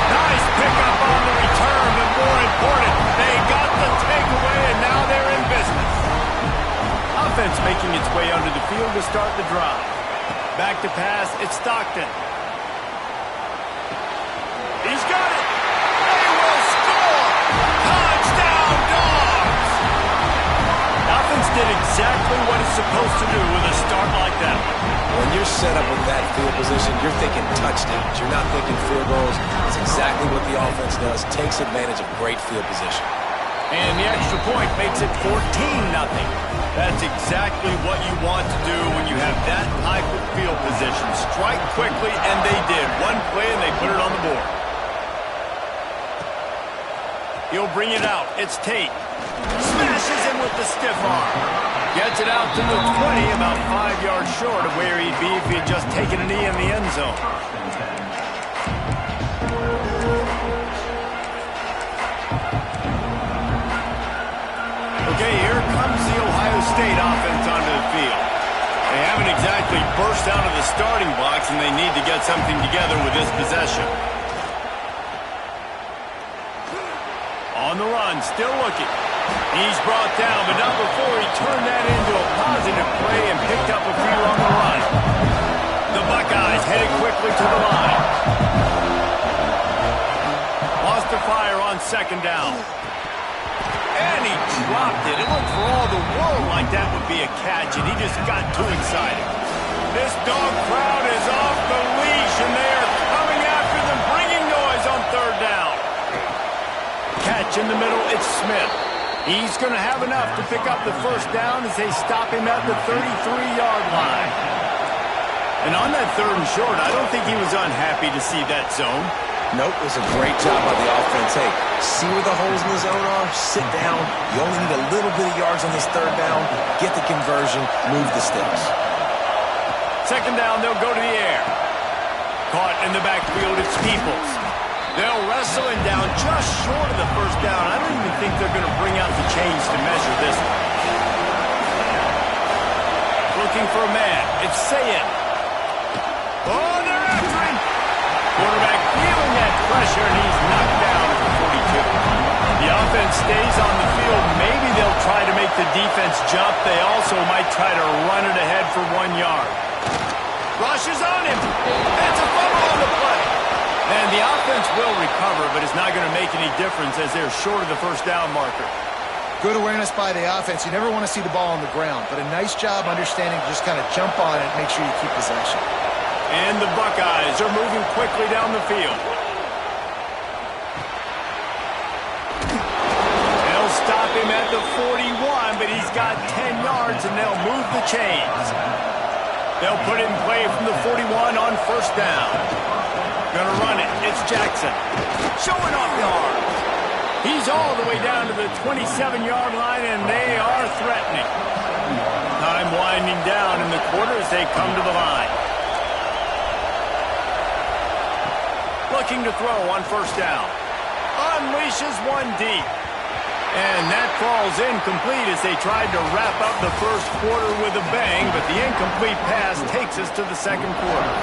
Nice pickup on the return, but more important, they got the takeaway, and now they're in business. Offense making its way under the field to start the drive. Back to pass, it's Stockton. He's got it. They will score. Touchdown, Dogs. Offense did exactly what it's supposed to do with a start like that. When you're set up with that field position, you're thinking touchdowns. You're not thinking field goals. It's exactly what the offense does. Takes advantage of great field position. And the extra point makes it 14-0. That's exactly what you want to do when you have that type of field position. Strike quickly, and they did. One play, and they put it on the board. He'll bring it out. It's Tate. Smashes him with the stiff arm. Gets it out to the 20, about 5 yards short of where he'd be if he had just taken a knee in the end zone. Okay, here comes the Ohio State offense onto the field. They haven't exactly burst out of the starting blocks, and they need to get something together with this possession. On the run, still looking. He's brought down, but not before he turned that into a positive play and picked up a few on the run. The Buckeyes headed quickly to the line. Lost the fire on 2nd down. And he dropped it. It looked for all the world like that would be a catch, and he just got too excited. This dog crowd is off the leash, and they are coming after them, bringing noise on 3rd down. Catch in the middle, it's Smith. He's going to have enough to pick up the 1st down as they stop him at the 33-yard line. And on that 3rd and short, I don't think he was unhappy to see that zone. Nope, it was a great job by the offense. Hey, see where the holes in the zone are, sit down. You only need a little bit of yards on this 3rd down. Get the conversion, move the sticks. 2nd down, they'll go to the air. Caught in the backfield, it's Peoples. They'll wrestle him down just short of the first down. I don't even think they're going to bring out the chains to measure this one. Looking for a man. It's Sayin. Oh, they're after him. Quarterback feeling that pressure, and he's knocked down at the 42. The offense stays on the field. Maybe they'll try to make the defense jump. They also might try to run it ahead for 1 yard. Rush is on him. That's a fumble on the play. And the offense will recover, but it's not going to make any difference as they're short of the first down marker. Good awareness by the offense. You never want to see the ball on the ground, but a nice job understanding to just kind of jump on it and make sure you keep possession. And the Buckeyes are moving quickly down the field. They'll stop him at the 41, but he's got 10 yards, and they'll move the chains. They'll put it in play from the 41 on first down. Gonna run it. It's Jackson. Showing off yards. He's all the way down to the 27-yard line, and they are threatening. Time winding down in the quarter as they come to the line. Looking to throw on first down. Unleashes one deep. And that falls incomplete as they tried to wrap up the first quarter with a bang, but the incomplete pass takes us to the second quarter.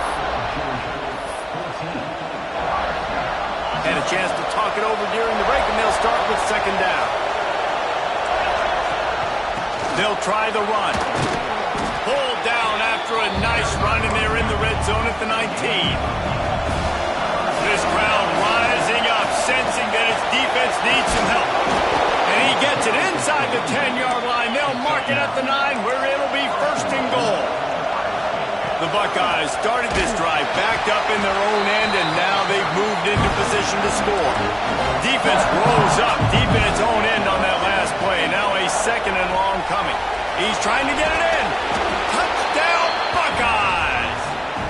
Had a chance to talk it over during the break, and they'll start with second down. They'll try the run. Pulled down after a nice run, and they're in the red zone at the 19. This crowd rising up, sensing that its defense needs some help. And he gets it inside the 10-yard line. They'll mark it at the 9, where it'll be first and goal. The Buckeyes started this drive backed up in their own end, and now they've moved into position to score. Defense rolls up deep in its own end on that last play. Now a second and long coming. He's trying to get it in. Touchdown, Buckeyes!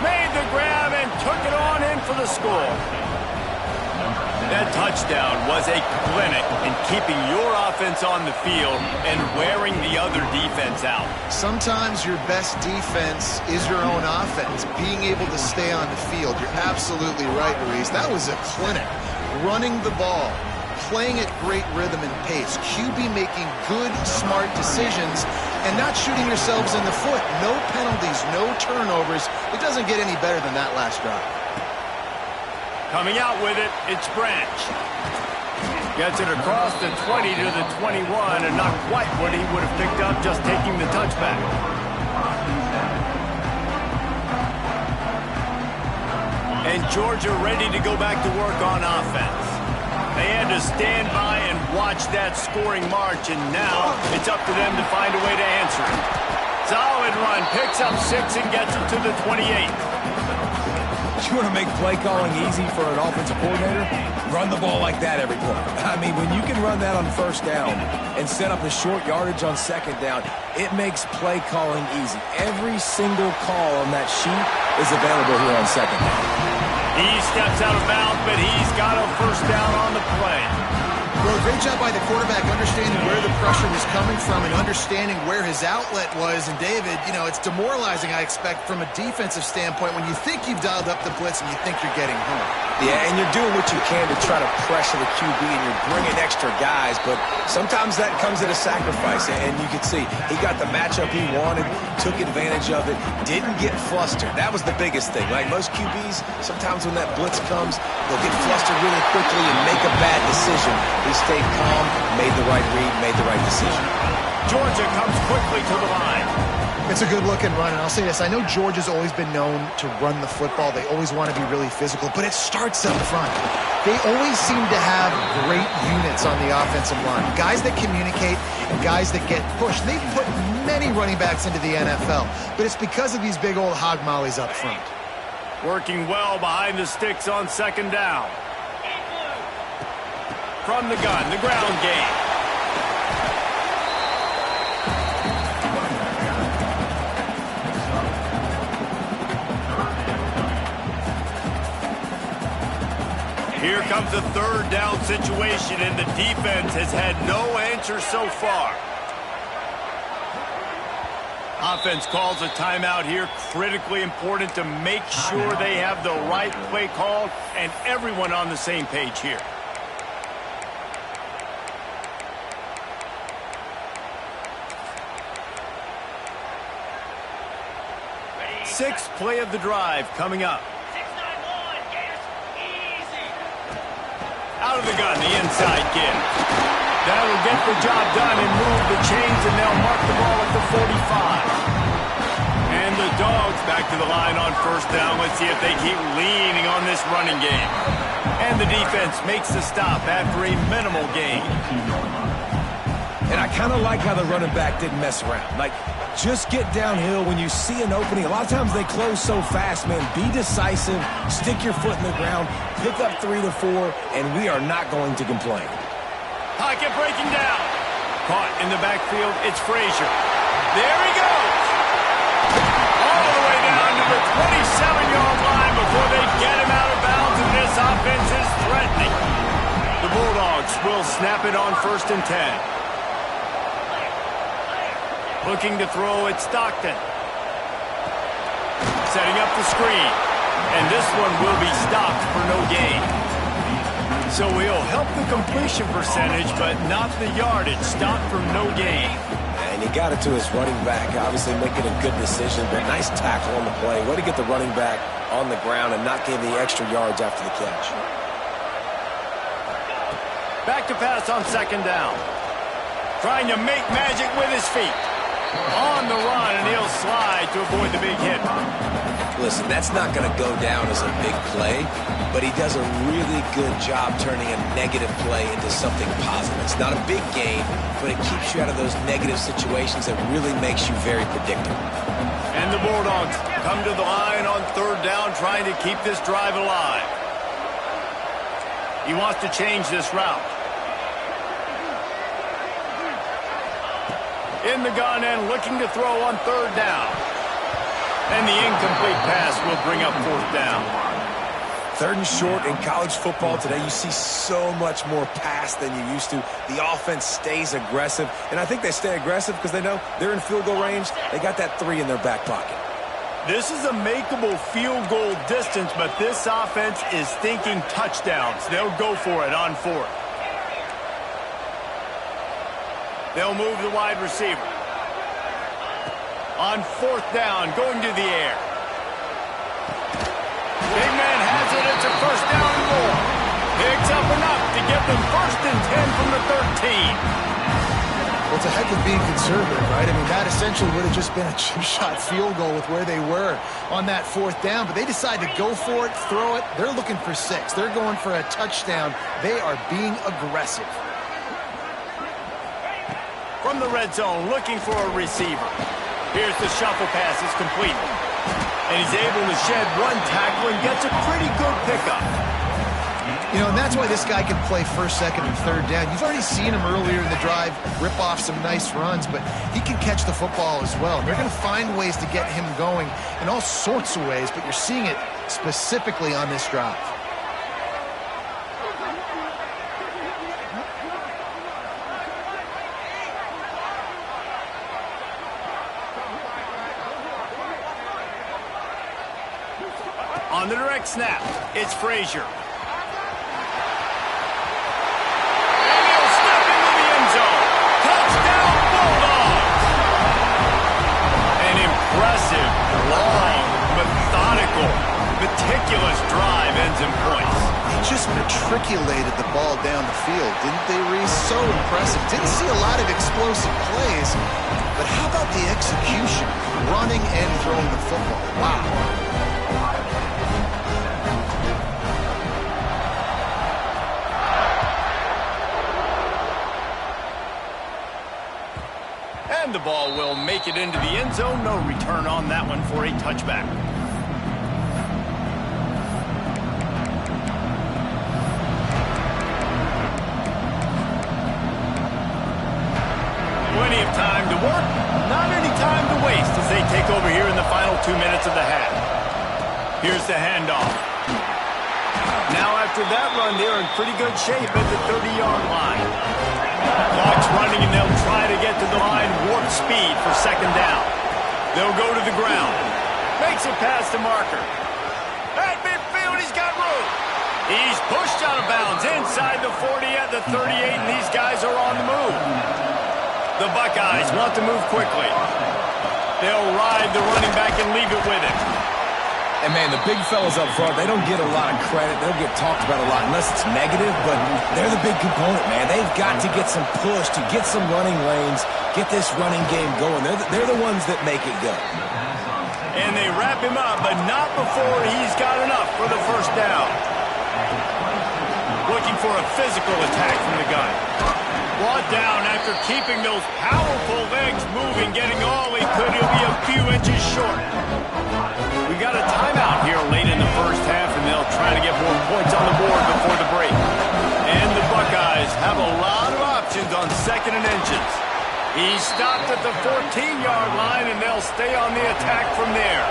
Made the grab and took it on in for the score. That touchdown was a clinic in keeping your offense on the field and wearing the other defense out. Sometimes your best defense is your own offense, being able to stay on the field. You're absolutely right, Luis. That was a clinic. Running the ball, playing at great rhythm and pace, QB making good, smart decisions, and not shooting yourselves in the foot. No penalties, no turnovers. It doesn't get any better than that last drive. Coming out with it, it's Branch. Gets it across the 20 to the 21, and not quite what he would have picked up just taking the touchback. And Georgia ready to go back to work on offense. They had to stand by and watch that scoring march, and now it's up to them to find a way to answer it. Solid run, picks up 6 and gets it to the 28. You want to make play calling easy for an offensive coordinator? Run the ball like that every play. I mean, when you can run that on first down and set up the short yardage on second down, it makes play calling easy. Every single call on that sheet is available here on second down. He steps out of bounds, but he's got a first down on the play. Well, great job by the quarterback understanding where the pressure was coming from and understanding where his outlet was. And David, you know, it's demoralizing, I expect, from a defensive standpoint when you think you've dialed up the blitz and you think you're getting home. Yeah, and you're doing what you can to try to pressure the QB, and you're bringing extra guys, but sometimes that comes at a sacrifice. And you can see he got the matchup he wanted, took advantage of it, didn't get flustered. That was the biggest thing. Like most QBs, sometimes when that blitz comes, they'll get flustered really quickly and make a bad decision. He stayed calm, made the right read, made the right decision. Georgia comes quickly to the line. It's a good-looking run, and I'll say this. I know Georgia's always been known to run the football. They always want to be really physical, but it starts up front. They always seem to have great units on the offensive line, guys that communicate and guys that get pushed. They've put many running backs into the NFL, but it's because of these big old hog mollies up front. Working well behind the sticks on second down. From the gun, the ground game. Here comes a third down situation, and the defense has had no answer so far. Offense calls a timeout here. Critically important to make sure they have the right play called and everyone on the same page here. Sixth play of the drive coming up. Out of the gun, the inside kid. That'll get the job done and move the chains, and they'll mark the ball at the 45. And the Dogs back to the line on first down. Let's see if they keep leaning on this running game. And the defense makes the stop after a minimal gain. And I kind of like how the running back didn't mess around. Like, just get downhill when you see an opening. A lot of times they close so fast, man. Be decisive, stick your foot in the ground, pick up 3 to 4, and we are not going to complain. Pocket breaking down. Caught in the backfield, it's Frazier. There he goes. All the way down to the 27-yard line before they get him out of bounds, and this offense is threatening. The Bulldogs will snap it on 1st and 10. Looking to throw at Stockton. Setting up the screen. And this one will be stopped for no gain. So he'll help the completion percentage, but not the yardage. Stopped for no gain. And he got it to his running back, obviously making a good decision, but nice tackle on the play. Way to get the running back on the ground and not give the extra yards after the catch. Back to pass on 2nd down. Trying to make magic with his feet. On the run, and he'll slide to avoid the big hit. Listen, that's not going to go down as a big play, but he does a really good job turning a negative play into something positive. It's not a big gain, but it keeps you out of those negative situations that really makes you very predictable. And the Bulldogs come to the line on 3rd down, trying to keep this drive alive. He wants to change this route. In the gun and looking to throw on 3rd down. And the incomplete pass will bring up 4th down. 3rd and short in college football today, you see so much more pass than you used to. The offense stays aggressive, and I think they stay aggressive because they know they're in field goal range. They got that 3 in their back pocket. This is a makeable field goal distance, but this offense is thinking touchdowns. They'll go for it on 4th. They'll move the wide receiver. On 4th down, going to the air. Big man has it. It's a 1st down and more. Picks up enough to get them 1st and 10 from the 13. Well, it's a heck of being conservative, right? I mean, that essentially would have just been a chip-shot field goal with where they were on that 4th down, but they decided to go for it, throw it. They're looking for 6. They're going for a touchdown. They are being aggressive. From the red zone, looking for a receiver. Here's the shuffle pass. It's complete. And he's able to shed one tackle and gets a pretty good pickup. You know, and that's why this guy can play 1st, 2nd, and 3rd down. You've already seen him earlier in the drive rip off some nice runs, but he can catch the football as well. And they're going to find ways to get him going in all sorts of ways, but you're seeing it specifically on this drive. On the direct snap, it's Frazier. And he'll step into the end zone. Touchdown, Bulldogs! An impressive, long, methodical, meticulous drive ends in points. They just matriculated the ball down the field, didn't they, Reese? So impressive. Didn't see a lot of explosive plays, but how about the execution? Running and throwing the football. Wow. And the ball will make it into the end zone. No return on that one for a touchback. Plenty of time to work, not any time to waste as they take over here in the final 2 minutes of the half. Here's the handoff. Now after that run, they're in pretty good shape at the 30-yard line. Clock's running, and they'll try to get to the line warp speed for 2nd down. They'll go to the ground. Makes it past the marker. At midfield, he's got room. He's pushed out of bounds inside the 40 at the 38, and these guys are on the move. The Buckeyes want to move quickly. They'll ride the running back and leave it with him. And, man, the big fellas up front, they don't get a lot of credit. They'll get talked about a lot unless it's negative, but they're the big component, man. They've got to get some push, to get some running lanes, get this running game going. They're the ones that make it go. And they wrap him up, but not before he's got enough for the first down. Looking for a physical attack from the gun. Brought down after keeping those powerful legs moving, getting all he could. He'll be a few inches short. We got a timeout here late in the first half, and they'll try to get more points on the board before the break. And the Buckeyes have a lot of options on 2nd and inches. He's stopped at the 14-yard line, and they'll stay on the attack from there.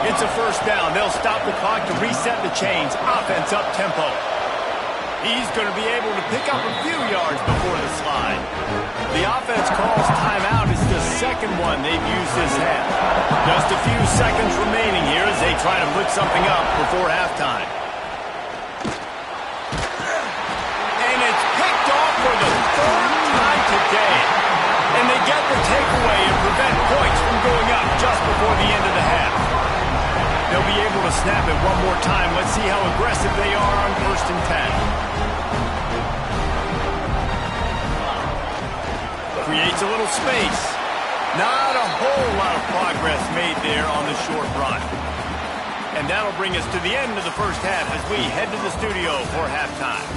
It's a first down. They'll stop the clock to reset the chains. Offense up-tempo. He's going to be able to pick up a few yards before the slide. The offense calls timeout. It's the second one they've used this half. Just a few seconds remaining here as they try to put something up before halftime. And it's picked off for the 3rd time today. And they get the takeaway and prevent points from going up just before the end of the half. They'll be able to snap it one more time. Let's see how aggressive they are on 1st and 10. Creates a little space. Not a whole lot of progress made there on the short run. And that'll bring us to the end of the first half as we head to the studio for halftime.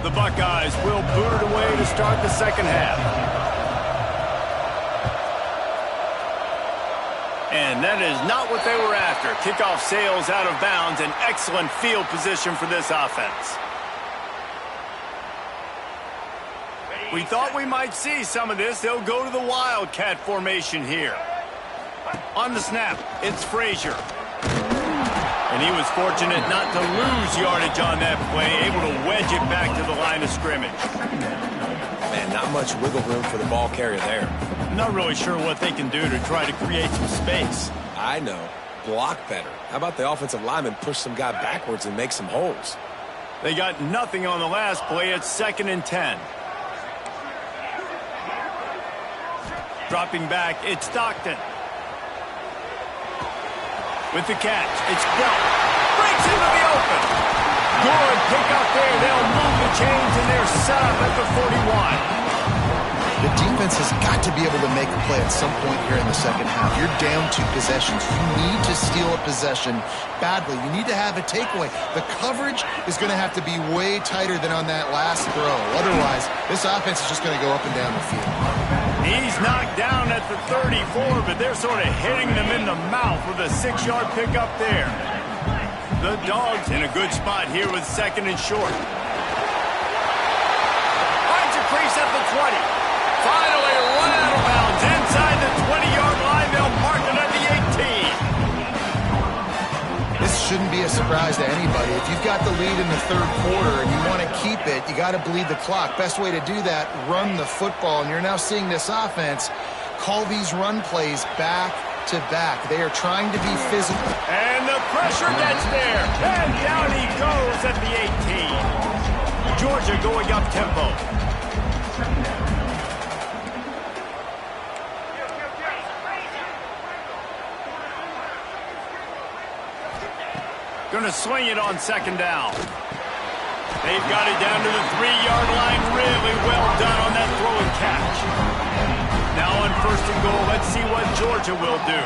The Buckeyes will boot it away to start the second half. And that is not what they were after. Kickoff sails out of bounds, and excellent field position for this offense. We thought we might see some of this. They'll go to the Wildcat formation here. On the snap, it's Frazier. And he was fortunate not to lose yardage on that play, able to wedge it back to the line of scrimmage. Man, not much wiggle room for the ball carrier there. Not really sure what they can do to try to create some space. I know. Block better. How about the offensive lineman push some guy backwards and make some holes? They got nothing on the last play. It's 2nd and 10. Dropping back, it's Stockton. With the catch, it's Belt. Breaks into the open. Good pick up there. They'll move the chains, and they're set up at the 41. The defense has got to be able to make a play at some point here in the second half. You're down 2 possessions. You need to steal a possession badly. You need to have a takeaway. The coverage is going to have to be way tighter than on that last throw. Otherwise, this offense is just going to go up and down the field. He's knocked down at the 34, but they're sort of hitting them in the mouth with a 6-yard pickup there. The Dogs in a good spot here with 2nd and short. Finds a crease at the 20. Finally run out of bounds inside the 20-yard line. They'll mark it at the 18. This shouldn't be a surprise to anybody. If you've got the lead in the 3rd quarter and you want to keep it, you got to bleed the clock. Best way to do that, run the football. And you're now seeing this offense call these run plays back to back. They are trying to be physical. And the pressure gets there. And down he goes at the 18. Georgia going up tempo. Going to swing it on 2nd down. They've got it down to the 3-yard line. Really well done on that throw and catch. Now on 1st and goal, let's see what Georgia will do.